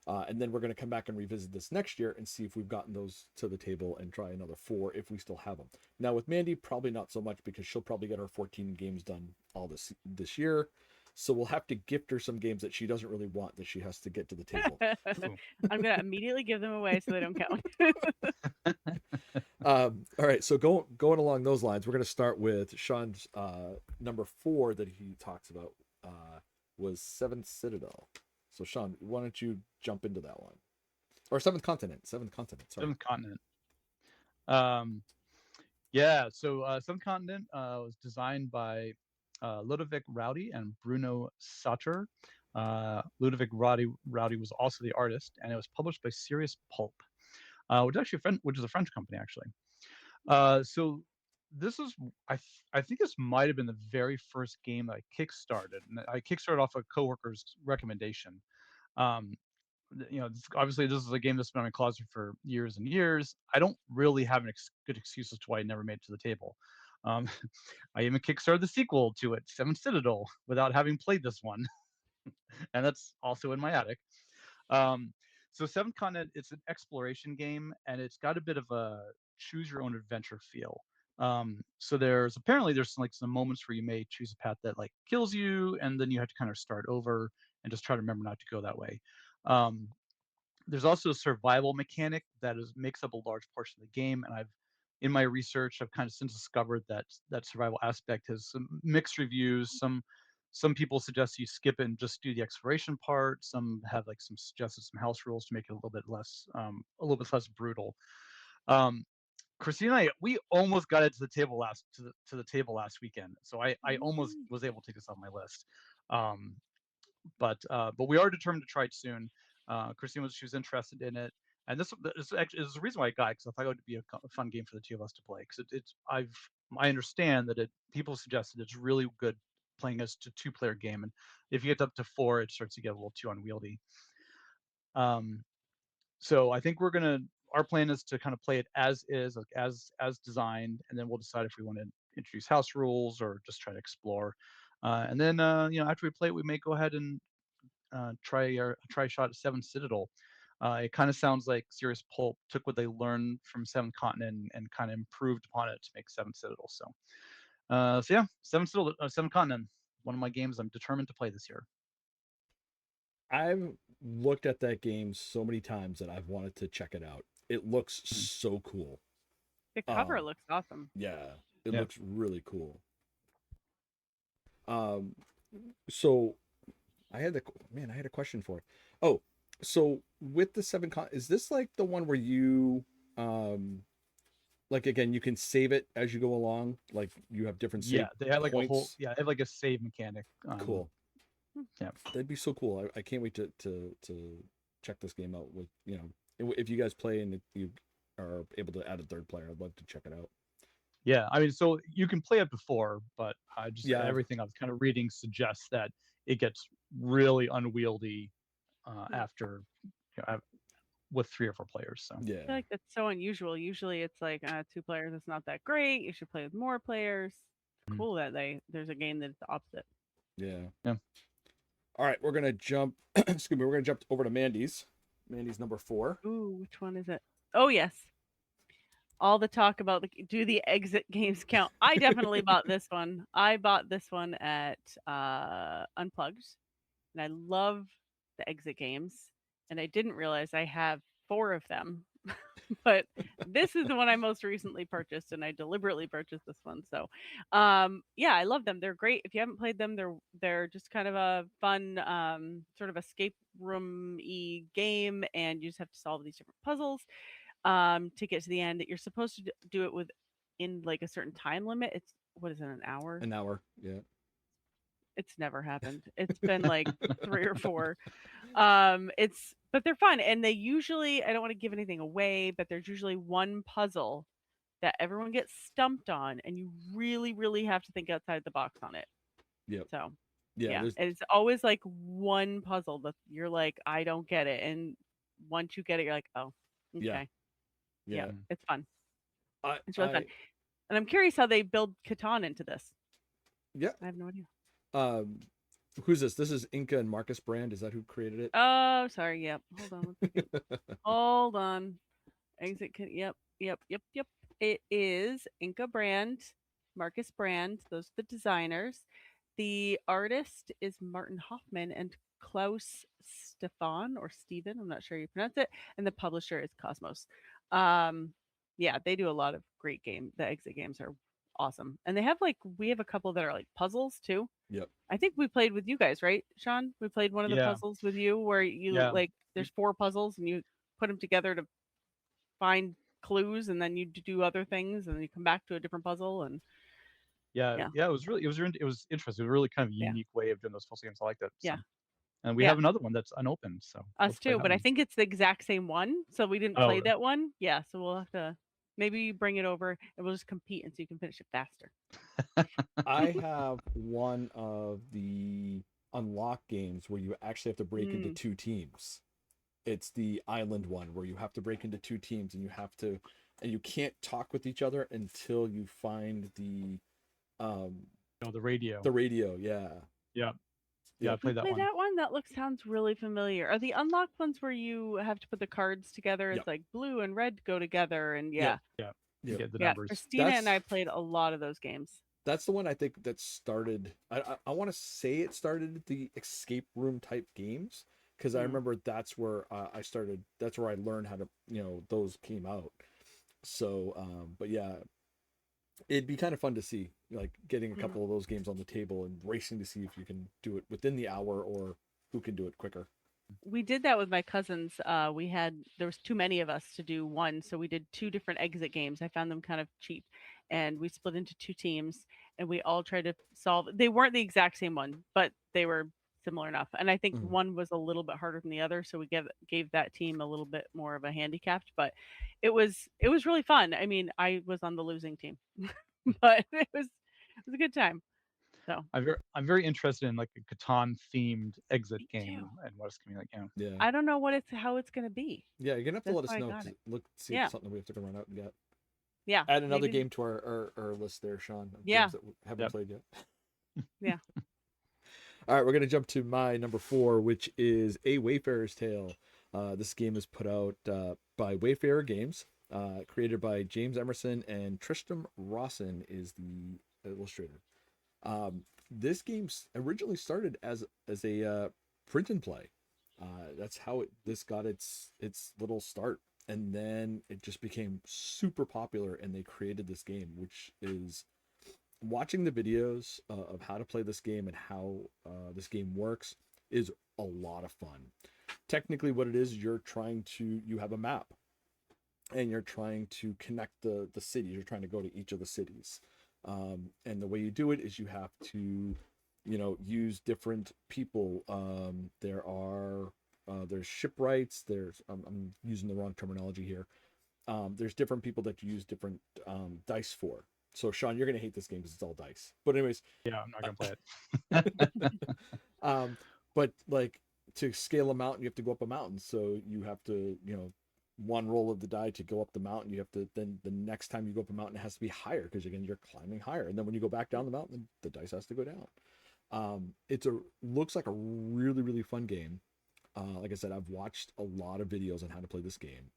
and then we're going to come back and revisit this next year and see if we've gotten those to the table and try another 4 if we still have them. Now with Mandy, probably not so much because she'll probably get her 14 games done all this year. So we'll have to gift her some games that she doesn't really want that she has to get to the table. Ooh. I'm gonna immediately give them away so they don't count. All right, so going along those lines, we're going to start with Sean's number 4 that he talks about was Seventh Citadel. So Sean, why don't you jump into that one? Or Seventh Continent. Seventh Continent. Sorry. Seventh Continent. Um, yeah, so Seventh Continent was designed by Ludovic Rowdy and Bruno Sutter. Ludovic Rowdy was also the artist, and it was published by Serious Pulp, which is a French company actually. So this is I think this might have been the very first game that I kickstarted, and I kickstarted off a coworker's recommendation. Um, obviously this is a game that's been in my closet for years and years. I don't really have good excuse as to why I never made it to the table. Um, I even kickstarted the sequel to it, Seven Citadel, without having played this one, and that's also in my attic. Um, so Seventh Continent, it's an exploration game, and it's got a bit of a choose your own adventure feel. So there's some moments where you may choose a path that like kills you, and then you have to kind of start over and just try to remember not to go that way. Um, there's also a survival mechanic that makes up a large portion of the game, and in my research I've kind of since discovered that that survival aspect has some mixed reviews. Some people suggest you skip it and just do the exploration part. Some have like some suggested some house rules to make it a little bit less brutal. um, Christine and I, we almost got it to the table to the table last weekend, so I almost Mhm. was able to take this off my list. um, but we are determined to try it soon. She was interested in it, and this actually is the reason why I got it, because I thought it would be a fun game for the two of us to play. Because I understand that people suggested it's really good playing as a two-player game, and if you get up to 4, it starts to get a little too unwieldy. Um, so I think our plan is to kind of play it as is, like as designed, and then we'll decide if we want to introduce house rules or just try to explore. And then after we play it, we may go ahead and try a shot at Seven Citadel. It kind of sounds like Serious Pulp took what they learned from Seventh Continent and kind of improved upon it to make Seven Citadel. So yeah, Seven Continent, one of my games I'm determined to play this year. I've looked at that game so many times that I've wanted to check it out. It looks Mm. so cool. The cover Um, looks awesome. yeah, it Yeah, looks really cool. Um, so I had a question for it. Oh, so with the is this like the one where you, um, like again, you can save it as you go along? Like you have different yeah, save they had like a whole points? yeah, they have like a save mechanic. Cool. Hmm. Yeah, That'd be so cool. I can't wait to check this game out with, if you guys play and if you are able to add a third player, I'd love to check it out. yeah. I mean, so you can play it before, but I just Yeah. everything I was kind of reading suggests that it gets really unwieldy after with 3 or 4 players. So I feel Yeah. like that's so unusual. Usually it's like 2 players. It's not that great. You should play with more players. It's mm, cool that there's a game that's the opposite. Yeah. yeah. All right, we're gonna jump. Excuse me. We're gonna jump over to Mandy's. Mandy's number 4. Ooh, which one is it? Oh yes, all the talk about do the exit games count? I definitely bought this one. I bought this one at Unplugged, and I love the exit games. And I didn't realize I have 4 of them, but this is the one I most recently purchased, and I deliberately purchased this one. So, yeah, I love them. They're great. If you haven't played them, they're just kind of a fun sort of escape room y game, and you just have to solve these different puzzles to get to the end. You're supposed to do it with in like a certain time limit. It's what is it, an hour? An hour. Yeah. It's never happened. It's been like 3 or 4. It's but they're fun, and they usually, I don't wanna give anything away, but there's usually one puzzle that everyone gets stumped on, and you really, really have to think outside the box on it. Yep. So, Yeah. yeah, There's. and it's always, like, one puzzle that you're like, "I don't get it," and once you get it, you're like, "Oh, Yeah. okay." Yep, Yeah. Mm. it's fun. I. It's really fun, I. and I'm curious how they build Catan into this. Yeah. I have no idea. Um. Who's this? This is Inca and Marcus Brand. Is that who created it? Oh, sorry, yep. Hold on one second. Hold on. Yep, yep, yep, yep. It is Inca Brand, Marcus Brand. Those are the designers. The artist is Martin Hoffman and Klaus Stefan or Steven. I'm not sure how you pronounce it. And the publisher is Cosmos. Um, yeah, they do a lot of great game. The exit games are awesome. And they have we have a couple that are like puzzles too. Yep. I think we played with you guys, right, Sean? We played one of the Yeah, puzzles with you where you yeah, there's 4 puzzles and you put them together to find clues, and then you do other things, and then you come back to a different puzzle, and yeah, yeah, yeah. It was interesting. It was a really kind of yeah, unique way of doing those puzzle games. I like that. So, yeah, and we yeah. have another one that's unopened. So Us let's play too, that but I one. think it's the exact same one, so we didn't Oh, play that one. Yeah, so we'll have to maybe bring it over and we'll just compete, and so you can finish it faster. I have one of the unlock games where you actually have to break into Mm, 2 teams. It's the island one where you have to break into 2 teams and you can't talk with each other until you find um no, the radio. the radio. Yeah. Yeah, yeah. I Yep. we played that play one. that one. That looks sounds really familiar. Are the unlocked ones where you have to put the cards together? Yep. It's like blue and red go together, and Yep. yeah, Yeah, you Yep. get the yeah. numbers. Christina and I That's played a lot of those games. that's the one I think that started. I want to say it started the escape room type games because I Mm. remember that's where I started. That's where I learned how to those came out. So but yeah, it'd be kind of fun to see like getting a Mm. couple of those games on the table and racing to see if you can do it within the hour or who can do it quicker. We did that with my cousins. There was too many of us to do one, so we did 2 different exit games. I found them kind of cheap, and we split into 2 teams, and we all tried to solve. They weren't the exact same one, but they were similar enough. And I think Mhm. one was a little bit harder than the other, so we gave that team a little bit more of a handicapped. But it was really fun. I mean, I was on the losing team, but it was a good time. So I'm very interested in like a Catan themed exit me too. game and what it's gonna be like. Yeah. Yeah. I don't know how it's gonna be. Yeah, you're gonna have to That's let us why I know got to it. look see if it's Yeah, something that we have to run out and get. yeah, Add another maybe. game to our list there, Sean, of Yeah, games that we haven't Yep. played yet. yeah. All right, we're gonna jump to my number 4, which is A Wayfarer's Tale. This game is put out by Wayfarer Games, created by James Emerson, and Tristram Rawson is the illustrator. This game originally started as a print and play. That's how this got its little start, and then it just became super popular, and they created this game, which is watching the videos of how to play this game and how this game works is a lot of fun. Technically, what it is, you have a map and you're trying to connect the cities. You're trying to go to each of the cities, and the way you do it is you have to, use different people. There's shipwrights. I'm using the wrong terminology here. There's different people that you use different dice for. So Sean, you're gonna hate this game because it's all dice. But anyways, Yeah, I'm not gonna play it. um, but like to scale a mountain, you have to go up a mountain. So you have to, one roll of the die to go up the mountain. You have to then the next time you go up a mountain, it has to be higher because again you're climbing higher. And then when you go back down the mountain, the dice has to go down. It's a looks like a really really fun game. Like I said, I've watched a lot of videos on how to play this game.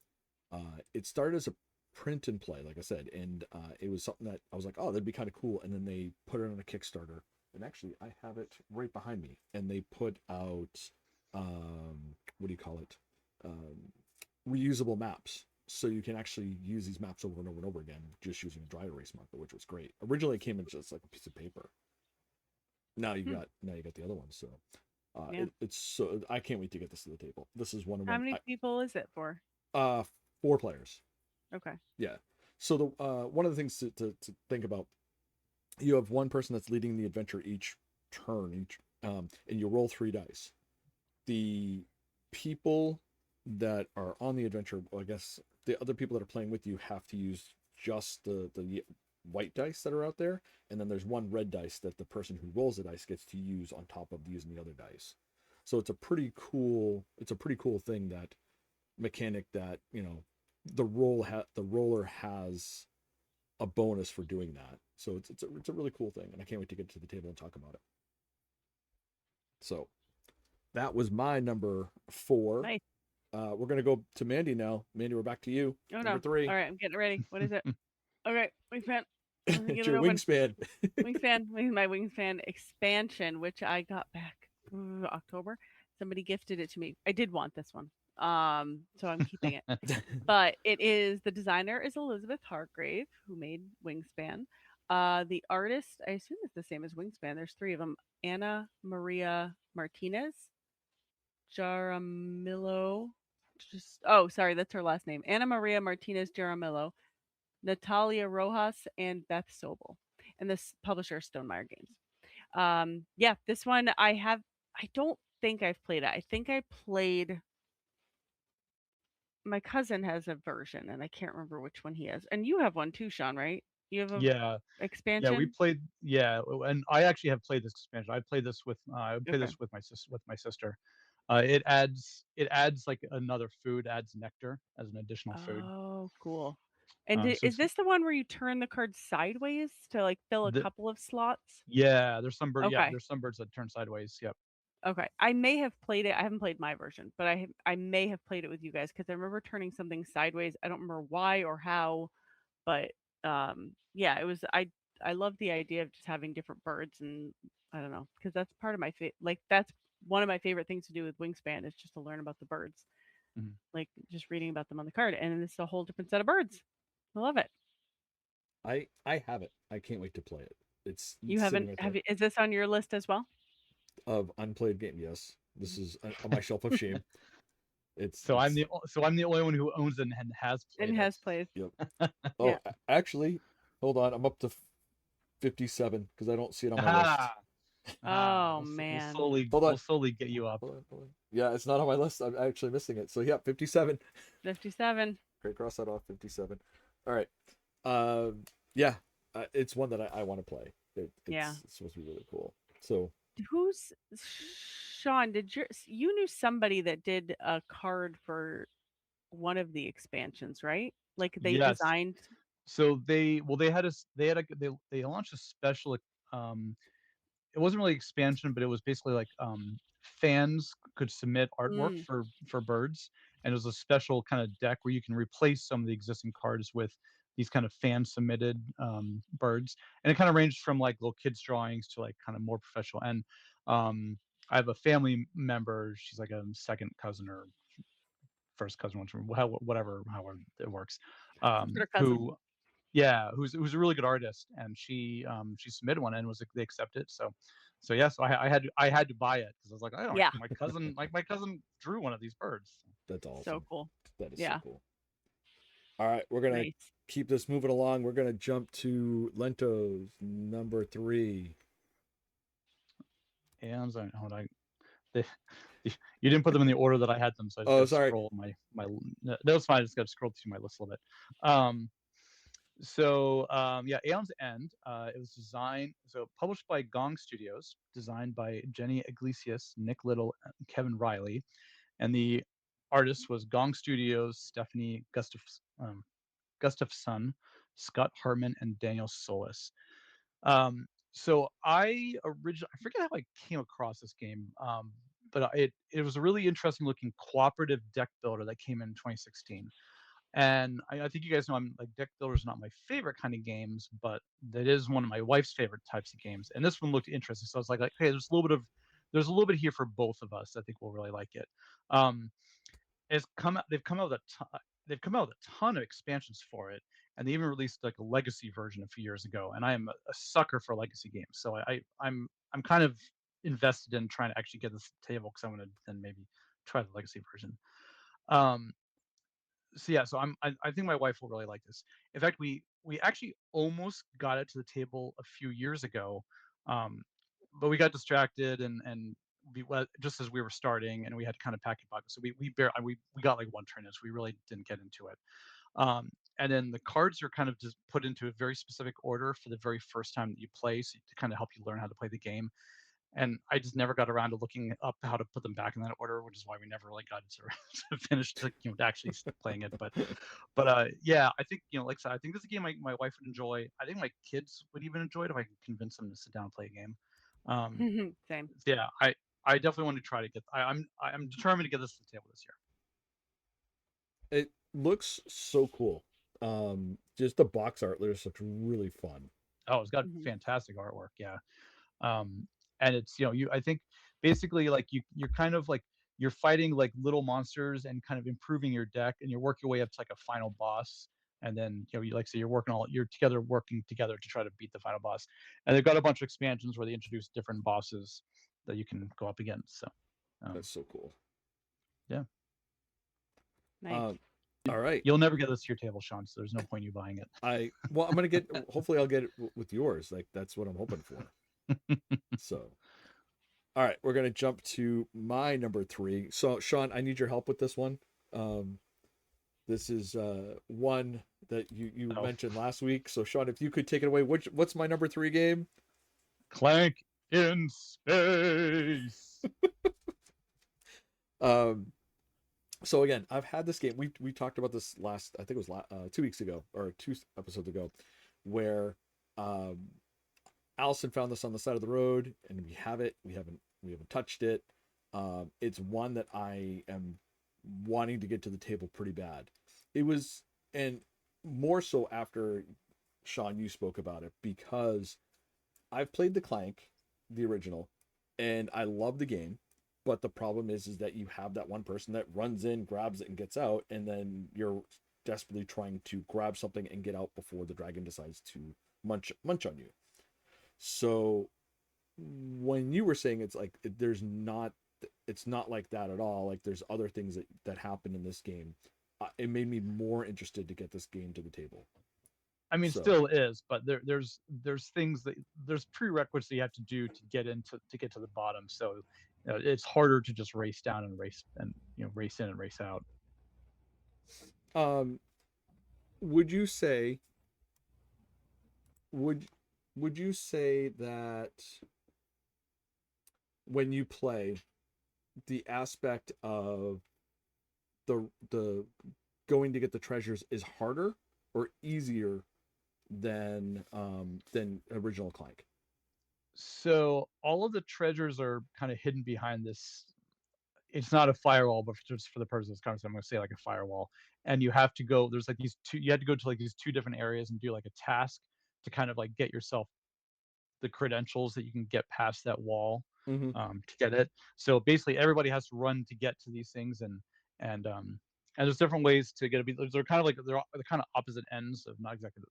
It started as a print and play, like I said, and it was something that I was like, oh, that'd be kind of cool. And then they put it on a Kickstarter, and actually, I have it right behind me. And they put out, what do you call it, reusable maps, so you can actually use these maps over and over and over again, just using a dry erase marker, which was great. Originally, it came in just like a piece of paper. Hmm, Now you got the other one, so yeah. it's so I can't wait to get this to the table. This is one of How them. many people is it for? 4 players. Okay. Yeah. So the one of the things to think about you have one person that's leading the adventure each turn, and you roll 3 dice. The people that are on the adventure, well, I guess the other people that are playing with you have to use just the white dice that are out there, and then there's one red dice that the person who rolls the dice gets to use on top of using the other dice. So it's a pretty cool thing, that mechanic, that the roller has a bonus for doing that. So it's a really cool thing, and I can't wait to get to the table and talk about it. So that was my number 4. Nice. We're gonna go to Mandy now. Mandy, we're back to you. Oh Number no. 3. All right, I'm getting ready. What is it? Okay, Wingspan. Let me It's get it your open. wingspan. Wingspan, my Wingspan expansion, which I got back October. Somebody gifted it to me. I did want this one, so I'm keeping it. But the designer is Elizabeth Hargrave, who made Wingspan. The artist, I assume it's the same as Wingspan. There's 3 of them: Anna Maria Martinez, Jaramillo. Sorry, that's her last name. Anna Maria Martinez Jaramillo, Natalia Rojas, and Beth Sobel. And this publisher is Stonemeyer Games. Yeah, this one I don't think I've played it. I think I played my cousin has a version and I can't remember which one he has. And you have one too, Sean, right? You have a Yeah, yeah, we expansion? played. Yeah, and I actually have played this expansion. I played this with I played Okay. this with my sister. It adds like another food, adds nectar as an additional food. Oh, cool. And So is it's this the one where you turn the card sideways to like fill a the couple of slots? yeah, Okay. there's some birds that turn sideways. Yep. Okay. I may have played it. I haven't played my version, but I may have played it with you guys because I remember turning something sideways. I don't remember why or how, but yeah, it was I love the idea of just having different birds, and I don't know, because that's part of my that's one of my favorite things to do with Wingspan is just to learn about the birds, Mhm. like just reading about them on the card, and it's a whole different set of birds. I love it. I have it. I can't wait to play it. It's You sitting haven't right have there. you, is this on your list as well? Of unplayed game. Yes, this is on my shelf of shame. It's So I'm the only one who owns it and has And played it. has played. Yep. Yeah. Oh, actually, hold on. I'm up to 57 because I don't see it on my list. Aha! Aha! Oh man. Hold on. We'll slowly get you up. Hold on. Yeah, it's not on my list. I'm actually missing it. So yeah, 57. 57. Great, cross that off. 57. All right. Yeah, it's one that I want to play. Yeah. It's supposed to be really cool. So Who's Sean? You knew somebody that did a card for one of the expansions, right? Like they Yes. designed. So they launched a special um it wasn't really expansion, but it was basically like fans could submit artwork Mm, for birds, and it was a special kind of deck where you can replace some of the existing cards with these kind of fan submitted birds, and it kind of ranged from like little kids drawings to like kind of more professional. And um, I have a family member; she's like a second cousin or first cousin, whatever, however it works, her cousin. who yeah, who's a really good artist, and she submitted one and they accepted it. So yeah, so I had to buy it because I was like, I don't Yeah. my cousin drew one of these birds. that's So awesome. cool. That is so Yeah. cool. All right, we're gonna Nice. keep this moving along. We're gonna jump to Lento's number 3. And so, hold on, they, you didn't put them in the order that I had them, so I just got Oh, to sorry. scroll my. No, it's fine. I just got to scroll through my list a little bit. Yeah, Aeon's End. It was designed, published by Gong Studios, designed by Jenny Iglesias, Nick Little, and Kevin Riley, and the artist was Gong Studios, Stephanie Gustafson, Scott Hartman, and Daniel Solis. I forget how I came across this game, but it was a really interesting looking cooperative deck builder that came in 2016. And I think you guys know I'm like deck builders not my favorite kind of games, but that is one of my wife's favorite types of games. And this one looked interesting, so I was like, hey, there's a little bit here for both of us. I think we'll really like it. Um, it's come out. They've come out with a ton of expansions for it, and they even released like a legacy version a few years ago. And I am a sucker for legacy games, so I'm kind of invested in trying to actually get this to the table because I want to then maybe try the legacy version. Um, So yeah, so I think my wife will really like this. In fact, we actually almost got it to the table a few years ago, um, but we got distracted and just as we were starting and we had to kind of pack it back. So we got like one turn in, so we really didn't get into it. Um, and then the cards are kind of just put into a very specific order for the very first time that you play, so to kind of help you learn how to play the game. And I just never got around to looking up how to put them back in that order, which is why we never really got to, to finish to actually playing it. But yeah, I think like I said, I think this is a game my wife would enjoy. I think my kids would even enjoy it if I could convince them to sit down and play a game. Um, Same. so yeah, I definitely want to try to get. I'm determined to get this to the table this year. It looks so cool. Just the box art looks really fun. Oh, it's got Mhm. fantastic artwork. Yeah. um and it's I think basically like you're kind of like you're fighting like little monsters and kind of improving your deck, and you work your way up to like a final boss. And then you like, so you're working together to try to beat the final boss. And they've got a bunch of expansions where they introduce different bosses that you can go up against. So um That's so cool. yeah, Nice. Um, all right. you'll never get this to your table, Sean, so there's no point you buying I'm gonna get. Hopefully, I'll get it with yours. Like that's what I'm hoping for. it. So, all right, we're gonna jump to my number three. So, Sean, I need your help with this one. Um, this is one that you Oh, mentioned last week. So, Sean, if you could take it away, what's my number three game? Clank in Space. Um, so again, I've had this game. We talked about this last. I think it was 2 weeks ago or two episodes ago, where um, Allison found this on the side of the road, and we have it. We haven't touched it. It's one that I am wanting to get to the table pretty bad. It was, and more so after Sean, you spoke about it, because I've played the Clank, the original, and I love the game. But the problem is that you have that one person that runs in, grabs it, and gets out, and then you're desperately trying to grab something and get out before the dragon decides to munch on you. So when you were saying it's like it's not like that at all. Like there's other things that happen in this game. It made me more interested to get this game to the table. I mean, So still is, but there's things that there's prerequisites you have to do to get to the bottom. So it's harder to just race down and race in and race out. um would you say would would you say that when you play, the aspect of the going to get the treasures is harder or easier than original Clank? So all of the treasures are kind of hidden behind this. It's not a firewall, but just for the purpose of this conversation, I'm going to say like a firewall. And you have to go. There's like these two. You had to go to like these two different areas and do like a task to kind of like get yourself the credentials that you can get past that wall, Mm-hmm. to get it. So basically, everybody has to run to get to these things, and there's different ways to get it. They're kind of like they're kind of opposite ends of not exactly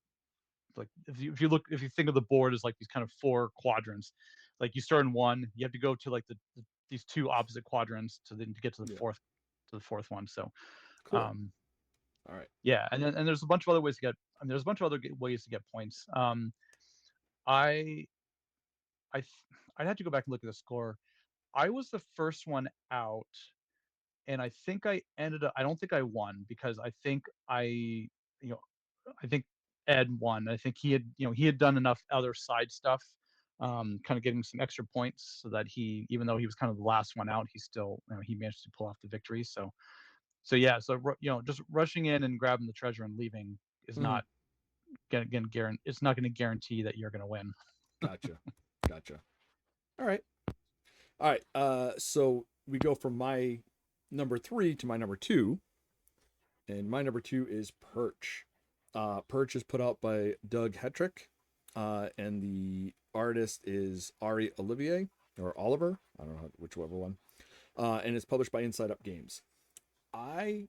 like if you think of the board as like these kind of four quadrants. Like you start in one, you have to go to like these two opposite quadrants to get to Yeah. the fourth one. So Cool. um, All right. yeah, and there's a bunch of other ways to get. I mean, there's a bunch of other ways to get points. I I th- I'd have to go back and look at the score. I was the first one out, and I think I ended up. I don't think I won because I think you know, I think Ed won. I think he had done enough other side stuff, kind of getting some extra points so that even though he was kind of the last one out, he still, he managed to pull off the victory. So yeah, so just rushing in and grabbing the treasure and leaving is Mm-hmm. not gonna guarantee. It's not going to guarantee that you're going to win. Gotcha. Gotcha. All right. All right. So we go from my number three to my number two, and my number two is Perch. Perch is put out by Doug Hetrick, and the artist is Ari Olivier or Oliver. I don't know whichever one. And it's published by Inside Up Games. I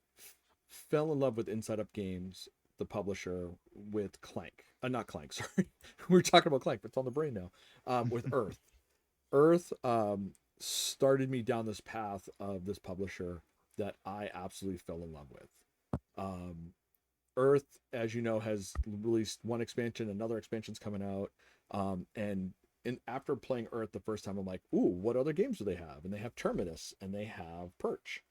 fell in love with Inside Up Games, the publisher, with Clank. Not Clank, sorry. We were talking about Clank, but it's on the brain now. With Earth. Earth started me down this path of this publisher that I absolutely fell in love with. Um, Earth, as you know, has released one expansion, another expansion's coming out. And after playing Earth the first time, I'm like, ooh, what other games do they have? And they have Terminus and they have Perch.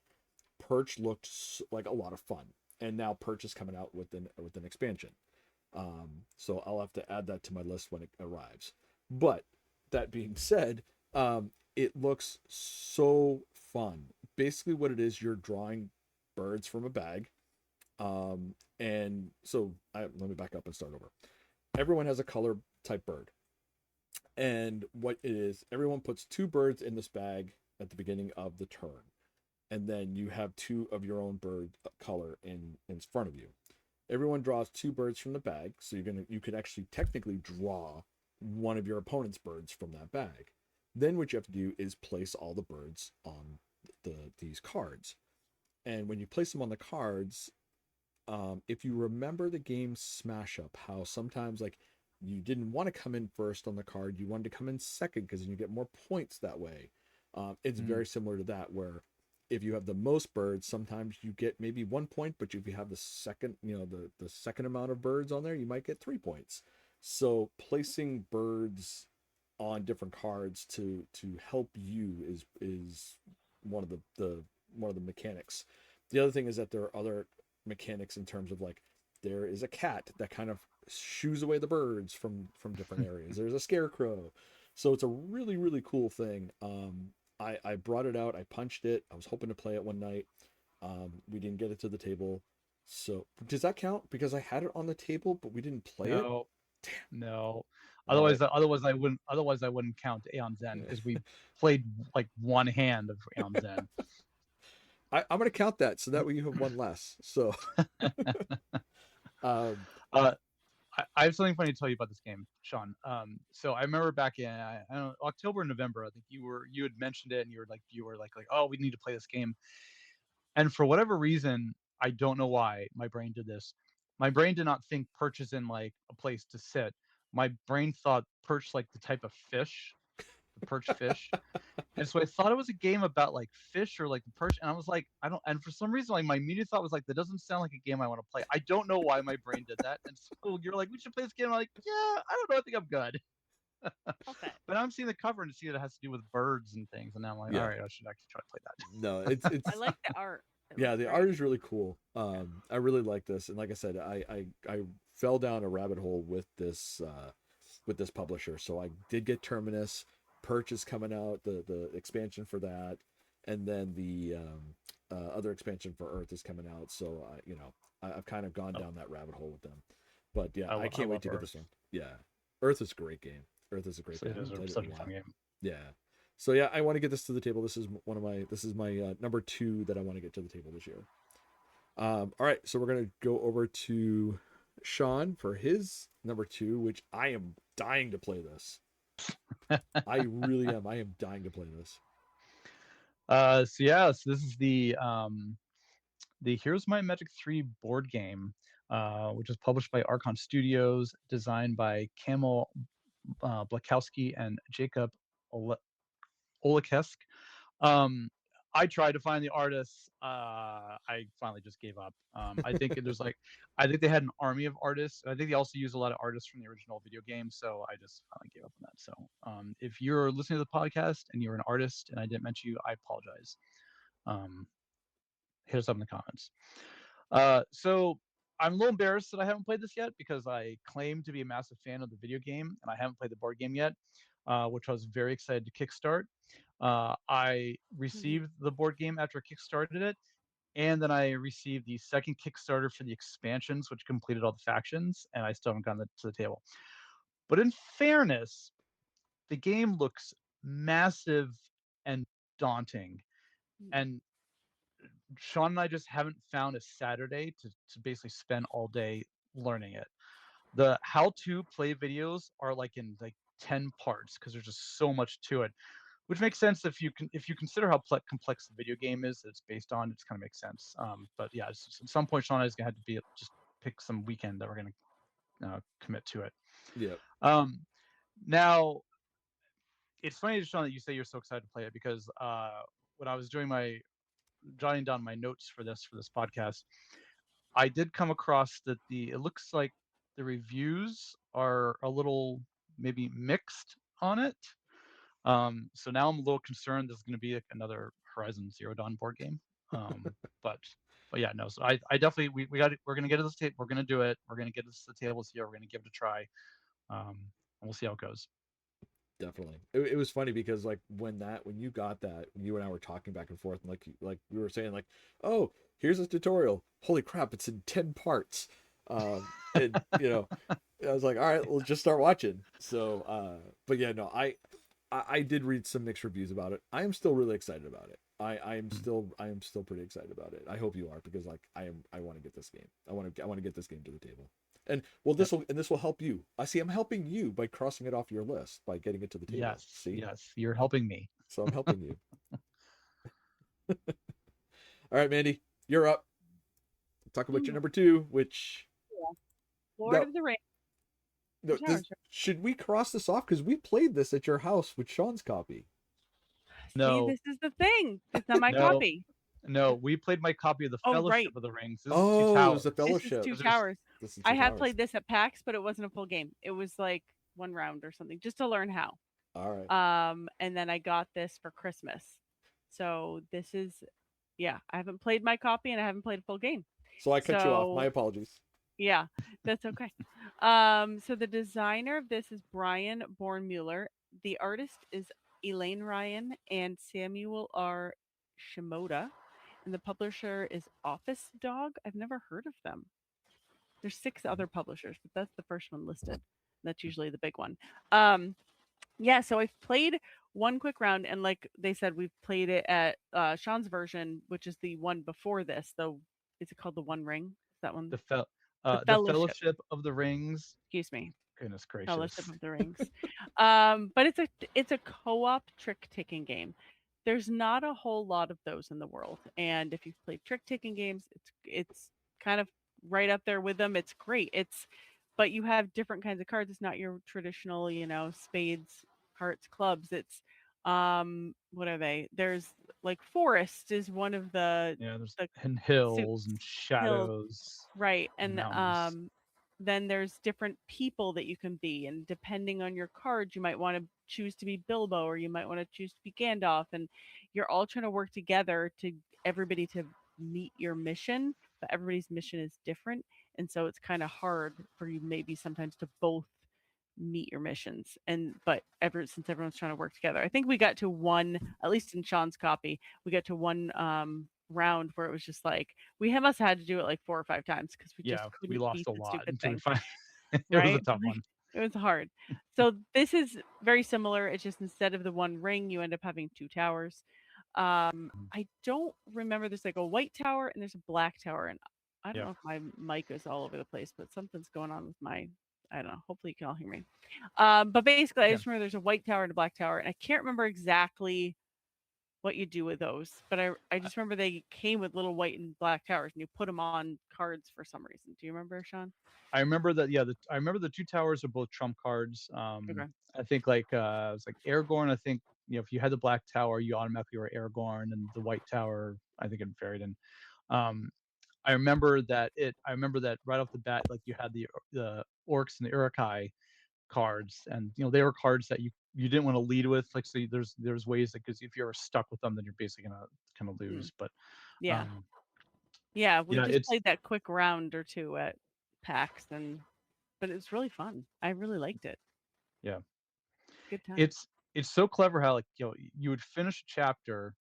Perch looked like a lot of fun. And now Perch is coming out with an expansion. So I'll have to add that to my list when it arrives. But that being said, it looks so fun. Basically, what it is, you're drawing birds from a bag. And so let me back up and start over. Everyone has a color type bird. And what it is, everyone puts two birds in this bag at the beginning of the turn. And then you have two of your own bird color in front of you. Everyone draws two birds from the bag, so you could actually technically draw one of your opponent's birds from that bag. Then what you have to do is place all the birds on these cards. And when you place them on the cards, if you remember the game Smash Up, how sometimes like you didn't want to come in first on the card, you wanted to come in second because you get more points that way. It's Mm. very similar to that, where if you have the most birds, sometimes you get maybe 1 point, but if you have the second, the second amount of birds on there, you might get 3 points. So placing birds on different cards to help you is one of the one of the mechanics. The other thing is that there are other mechanics in terms of like there is a cat that kind of shoos away the birds from different areas. There's a scarecrow. So it's a really really cool thing. I brought it out, I punched it. I was hoping to play it one night. We didn't get it to the table. So does that count? Because I had it on the table, but we didn't play it. No, no. All right. Otherwise I wouldn't count Aeon Zen because we played like one hand of Aeon Zen. I'm gonna count that so that way you have one less. So um, Uh, I have something funny to tell you about this game, Sean. So I remember back in I don't know, October, November. I think you had mentioned it, and you were like, oh, we need to play this game. And for whatever reason, I don't know why my brain did this. My brain did not think perch is in like a place to sit. My brain thought perch like the type of fish, the perch fish. And so I thought it was a game about like fish or like the perch. And I was like, I don't. And for some reason, like my immediate thought was like, that doesn't sound like a game I want to play. I don't know why my brain did that. And so you're like, we should play this game. I'm like, yeah, I don't know. I think I'm good. Love it. But I'm seeing the cover and see that it has to do with birds and things. And now I'm like, all yeah, right, I should actually try to play that. no, I it's like the art. It yeah, looks the great. art is really cool. Yeah. I really like this, and like I said, I fell down a rabbit hole with this publisher. So I did get Terminus. Perch is coming out, the expansion for that, and then the other expansion for Earth is coming out. So I've kind of gone Oh, down that rabbit hole with them. But yeah, I I can't wait love to get this Earth. one. Yeah, Earth is a great game. Earth is a great So game. it I is haven't played it in such a a fun while. game. Yeah. So yeah, I want to get this to the table. This is my number two that I want to get to the table this year. All right, so we're gonna go over to Sean for his number two, which I am dying to play this. I really am. I am dying to play this. So yeah, so this is the Here's My Magic 3 board game, which is published by Archon Studios, designed by Kamil Blakowski and Jacob Ole- Olekesk. Um, I tried to find the artists. I finally just gave up. I think they had an army of artists. I think they also use a lot of artists from the original video game. So I just finally gave up on that. So if you're listening to the podcast and you're an artist and I didn't mention you, I apologize. Um, Hit us up in the comments. So I'm a little embarrassed that I haven't played this yet because I claim to be a massive fan of the video game and I haven't played the board game yet, which I was very excited to kickstart. I Mhm. received the board game after I kickstarted it, and then I received the second Kickstarter for the expansions, which completed all the factions, and I still haven't gotten it to the table. But in fairness, the game looks massive and daunting, Mm. and Sean and I just haven't found a Saturday to basically spend all day learning it. The how to play videos are like in like 10 parts because there's just so much to it, which makes sense if you consider how complex the video game is that it's based on. It's kind of makes sense. But yeah, at some point, Sean is gonna have to be just pick some weekend that we're gonna commit to it. Yeah. Um, Now it's funny, Sean, that you say you're so excited to play it because when I was doing my jotting down my notes for this podcast, I did come across that the it looks like the reviews are a little maybe mixed on it. So now I'm a little concerned there's going to be like another Horizon Zero Dawn board game. Um, but but yeah, no. So I definitely we got we're going to get to this table. We're going to do it. We're going to get this to the tables here. We're going to give it a try. And we'll see how it goes. Definitely. It was funny because like when you got that, you and I were talking back and forth, and like we were saying like, oh, here's a tutorial. Holy crap, it's in 10 parts. And I was like, all right, let's just start watching. So but yeah, no, I did read some mixed reviews about it. I am still really excited about it. I am still pretty excited about it. I hope you are, because like I want to get this game. I want to get this game to the table. And well, Yep. this will help you. I see. I'm helping you by crossing it off your list by getting it to the table. Yes, See, yes, you're helping me. so I'm helping you. All right, Mandy, you're up. Talk about your Mhm. number 2, which Yeah. Lord no, of the Rings, Two no. Towers. Should we cross this off because we played this at your house with Sean's copy? See, No, this is the thing. It's not my no, copy. no. We played my copy of the Oh, Fellowship right. of the Rings. This is Two Oh, it was the Towers. This is Fellowship. Two 'Cause there's Towers. This is I Two have Towers. played this at PAX, but it wasn't a full game. It was like one round or something, just to learn how. All right. And then I got this for Christmas. So this is, yeah, I haven't played my copy and I haven't played a full game. So I cut you off. My So apologies. yeah, that's okay. So the designer of this is Brian Bornmuller. The artist is Elaine Ryan and Samuel R. Shimoda. And the publisher is Office Dog. I've never heard of them. There's 6 other publishers, but that's the first one listed. That's usually the big one. Um, yeah, so I've played one quick round, and like they said, we've played it at Sean's version, which is the one before this. Though, is it called the One Ring? Is that one? The fel The the Fellowship. Fellowship of the Rings. Excuse me. Goodness Fellowship gracious. of the Rings. But it's a co-op trick taking game. There's not a whole lot of those in the world, and if you've played trick taking games, it's kind of right up there with them. It's great. It's but you have different kinds of cards. It's not your traditional, spades, hearts, clubs. It's what are they? There's like forest is one of Yeah, there's the and suits hills and hills. shadows Right, and and, mountains. then there's different people that you can be, and depending on your cards, you might wanna choose to be Bilbo, or you might wanna choose to be Gandalf, and you're all trying to work together to everybody to meet your mission, but everybody's mission is different, and so it's kinda hard for you maybe sometimes to both meet your missions, and but ever since everyone's trying to work together. I think we got to one, at least in Sean's copy, we got to one, round where it was just like must have had to do it like 4 or 5 times because we just Yeah, we couldn't lost beat a the lot stupid until we thing, find it was a right? tough Like, one. it was hard. So this is very similar. It's just instead of the one ring, you end up having 2 towers. Mhm. I don't remember, there's like a white tower and there's a black tower, and I don't Yeah. know if my mic is all over the place, but something's going on with my, I don't know. Hopefully you can all hear me. But basically, I Yeah. just remember there's a white tower and a black tower, and I can't remember exactly what you do with those, but I I just remember they came with little white and black towers, and you put them on cards for some reason. Do you remember, Sean? I remember that, yeah, I remember the 2 towers are both trump cards. Okay. I think, like, it was like Aragorn, I think, if you had the black tower, you automatically were Aragorn, and the white tower, I think it varied. And, um, I remember that right off the bat, like, you had the orcs and the Uruk-hai cards, and, they were cards that you didn't wanna lead with, like, so there's ways that, 'cause if you're stuck with them, then you're basically gonna kinda Mm. lose. But, Yeah. um, Yeah, we yeah, just it's played that quick round or 2 at PAX, and but it was really fun. I really liked it. yeah. Good time. It's so clever how, like, you would finish a chapter,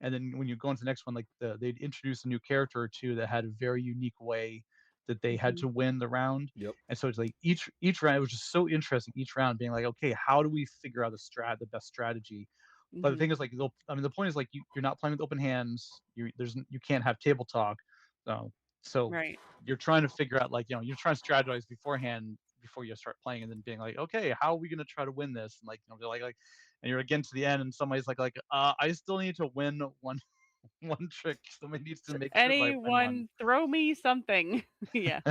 and then when you go into the next one, like, they'd introduce a new character or 2 that had a very unique way that they had Mhm. to win the round. Yep. And so it's like each round, it was just so interesting, each round being like, "Okay, how do we figure out the best strategy?" But the Mhm. thing is, like, the point is, like, you're not playing with open hands. You can't have table talk. So so Right. you're trying to figure out, like, you're trying to strategize beforehand before you start playing, and then being like, "Okay, how are we gonna try to win this?" And, like, they're like, and you're again to the end, and somebody's I still need to win one one trick. Somebody needs to make sure that I win one." Anyone throw me something. Yeah.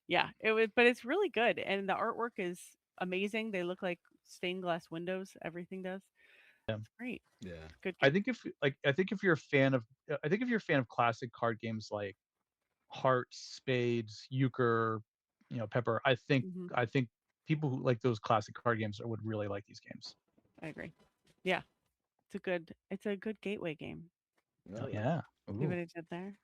Yeah, it was, but it's really good, and the artwork is amazing. They look like stained glass windows, everything does. Yeah. It's great. Yeah. It's a good I game. think if like I think if you're a fan of I think if you're a fan of classic card games like hearts, spades, euchre, pepper. I think Mhm. people who like those classic card games would really like these games. I agree. Yeah, it's a good gateway game. Oh, Oh yeah. yeah. See Ooh. what I did there?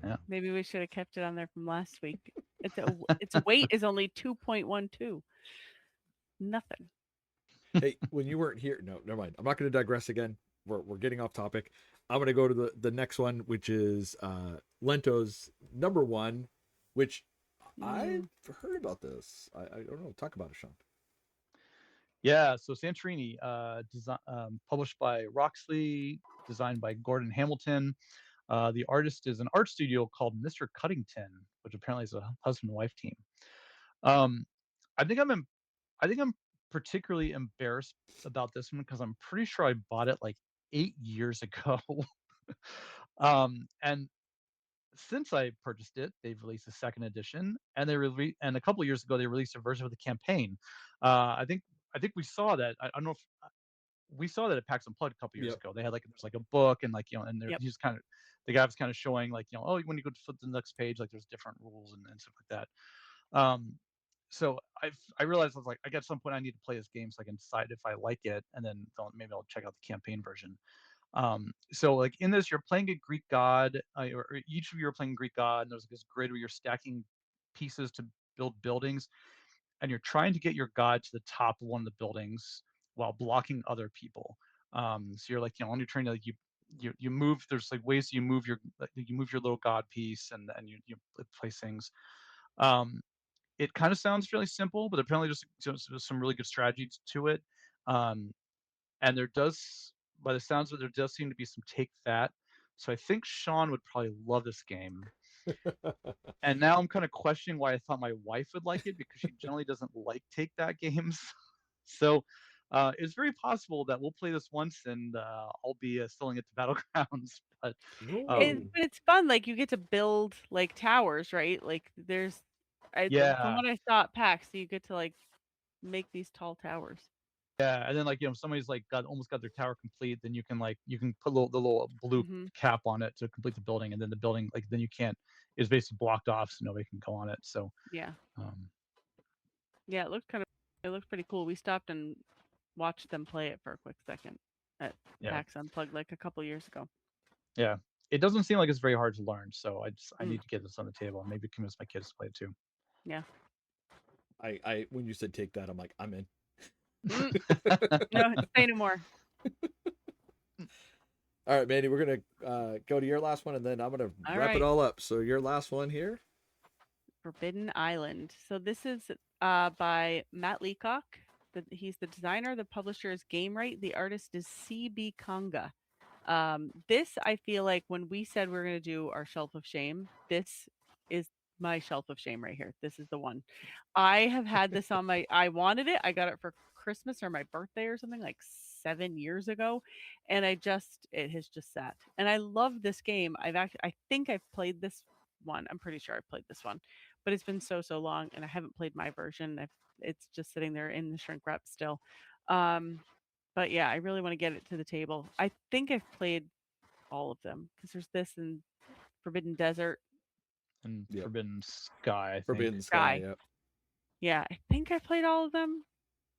Yeah. Maybe we should have kept it on there from last week. Its weight is only 2.12. Nothing. Hey, when you weren't here, no, never mind. I'm not going to digress again. We're getting off topic. I'm going to go to the next one, which is Lento's number one, which I've Mm, heard about this. I don't know. Talk about it, Sean. Yeah, so Santorini, published by Roxley, designed by Gordon Hamilton. The artist is an art studio called Mr. Cuddington, which apparently is a husband and wife team. Um, I think I think I'm particularly embarrassed about this one because I'm pretty sure I bought it like 8 years ago. And since I purchased it, they've released a second edition, and and a couple of years ago they released a version of the campaign. I think we saw that. I don't know if we saw that at PAX Unplugged a couple years Yep. ago. They had like there's like a book and like and yep. he's kind of the guy was kind of showing like oh when you go to flip the next page like there's different rules and stuff like that. So I realized I was like I at some point I need to play this game so I can decide if I like it and then maybe I'll check out the campaign version. So like in this, you're playing a Greek god, or each of you are playing a Greek god, and there's this grid where you're stacking pieces to build buildings, and you're trying to get your god to the top of one of the buildings while blocking other people. So you're like, on your train, like you move. There's like ways you move your little god piece, and you place things. Um, it kind of sounds fairly simple, but apparently there's some really good strategy to it. Um, and there does, by the sounds of it, there does seem to be some take that. So I think Sean would probably love this game. And now I'm kind of questioning why I thought my wife would like it because she generally doesn't like take that games. So it's very possible that we'll play this once and I'll be selling it to Battlegrounds. But Ooh. um, But it's fun. Like you get to build like towers, right? Like from yeah, what I saw at PAX, you get to like make these tall towers. yeah, and then like somebody's like almost got their tower complete, then you can put the little blue Hmm. cap on it to complete the building, and then the building like then you can't is basically blocked off so nobody can go on it. So Yeah. um, Yeah, it looked pretty cool. We stopped and watched them play it for a quick second at yeah, PAX Unplugged like a couple years ago. yeah, it doesn't seem like it's very hard to learn. So I Mm, need to get this on the table and maybe convince my kids to play it too. yeah. I when you said take that, I'm like, I'm in. Mm, no, say no more. All right, Mandy, we're gonna go to your last one, and then I'm gonna All wrap it right. all up. So your last one here. Forbidden Island. So this is by Matt Leacock. He's the designer. The publisher is Game Right. The artist is CB Conga. This I feel like when we said we are going to do our shelf of shame, this is my shelf of shame right here. This is the one. I have had this on my. I wanted it. I got it for Christmas or my birthday or something like 7 years ago, and it has just sat. And I love this game. I think I've played this one. I'm pretty sure I've played this one, but it's been so long, and I haven't played my version. It's just sitting there in the shrink wrap still. Um, but yeah, I really want to get it to the table. I think I've played all of them because there's this and Forbidden Desert, And Yep. Forbidden Sky, I think. Forbidden Sky. Sky. Yep. Yeah, I think I played all of them.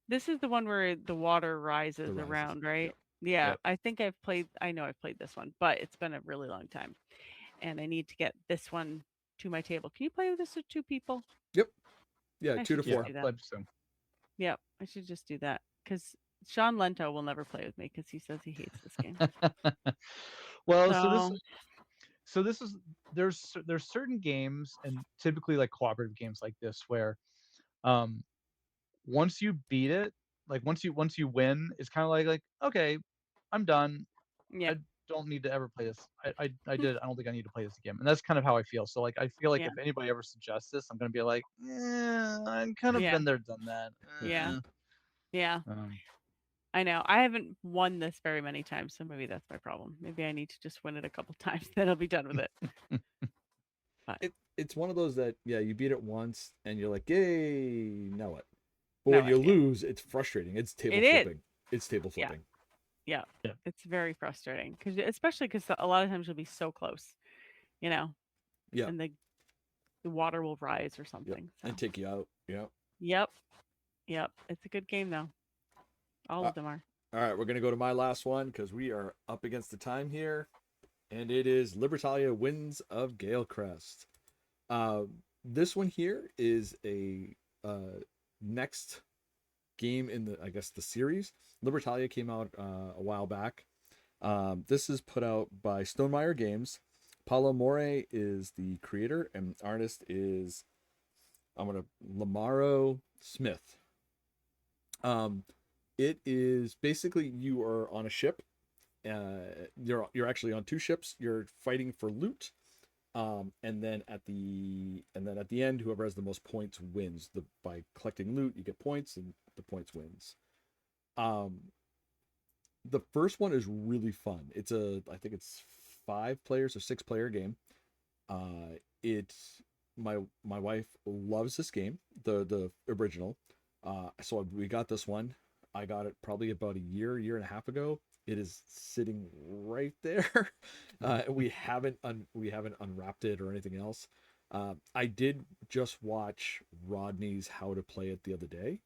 This is the one where the water The rises rises. around, right? Yep. Yeah, Yep. I know I've played this one, but it's been a really long time. And I need to get this one to my table. Can you play with this with two people? Yep. Yeah. I Two to should just Yeah, four. do that. but so Yep, I should just do that because Sean Lento will never play with me because he says he hates this game. well, So, this is there's certain games and typically like cooperative games like this where um once you beat it, like once you win, it's kind of like okay, I'm done. yeah, I don't need to ever play this. I did. I don't think I need to play this again. And that's kind of how I feel. So like I feel like yeah, if anybody ever suggests this, I'm gonna be like, I've kind of yeah, been there, done that. yeah, yeah. Um, I know. I haven't won this very many times, so maybe that's my problem. Maybe I need to just win it a couple times, then I'll be done with it. But It's one of those that you beat it once and you're like, yay, now what? But no when you idea. lose, it's frustrating. It's table It is. flipping. It's table Yeah, flipping. yeah. yeah. It's very frustrating especially because a lot of times you'll be so close, you know, Yeah. and the water will rise or Yep. something. So. And take you out. Yeah. Yep. Yep. It's a good game though. All Uh, of them are. all right, we're gonna go to my last one because we are up against the time here, and it is Libertalia Winds of Galecrest. Uh, this one here is a next game in the, I guess, the series. Libertalia came out a while back. This is put out by Stonemaier Games. Paulo More is the creator, and artist is Lamaro Smith. It is basically you are on a ship. You're actually on two ships. You're fighting for loot. And then at the end, whoever has the most points wins. By collecting loot, you get points, and the points wins. The first one is really fun. I think it's 5 players or 6 player game. It's my wife loves this game, the original. So we got this one. I got it probably about a year and a half ago. It is sitting right there. We haven't unwrapped it or anything else. I did just watch Rodney's How to Play It the other day.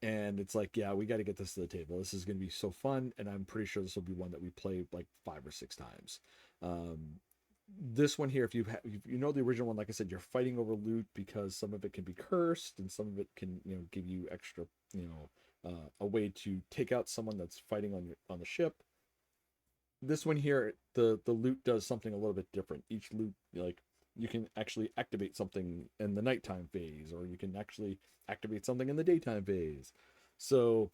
And it's like, yeah, we got to get this to the table. This is going to be so fun, and I'm pretty sure this will be one that we play like 5 or 6 times. This one here, if you know the original one, like I said, you're fighting over loot because some of it can be cursed and some of it can, give you extra, a way to take out someone that's fighting on the ship. This one here, the loot does something a little bit different. Each loot, like, you can actually activate something in the nighttime phase, or you can actually activate something in the daytime phase. So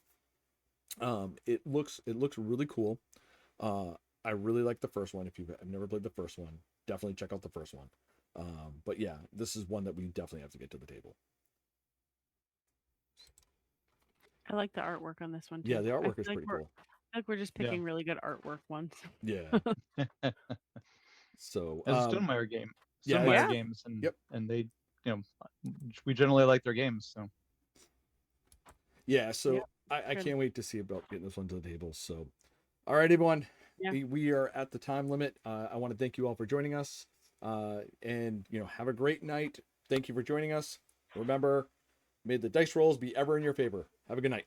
it looks really cool. I really like the first one. If you've never played the first one, definitely check out the first one. But yeah, this is one that we definitely have to get to the table. I like the artwork on this one too. Yeah, the I artwork is feel like pretty we're cool. I feel like we're just Yeah. picking really good artwork ones. Yeah. So As a Stonemaier game, yeah, Stonemaier Yeah. games, Yep. and they, we generally like their games. So yeah, so Yep. I Good. can't wait to see about getting this one to the table. So, all right, everyone, Yeah. we are at the time limit. I want to thank you all for joining us, and have a great night. Thank you for joining us. Remember, may the dice rolls be ever in your favor. Have a good night.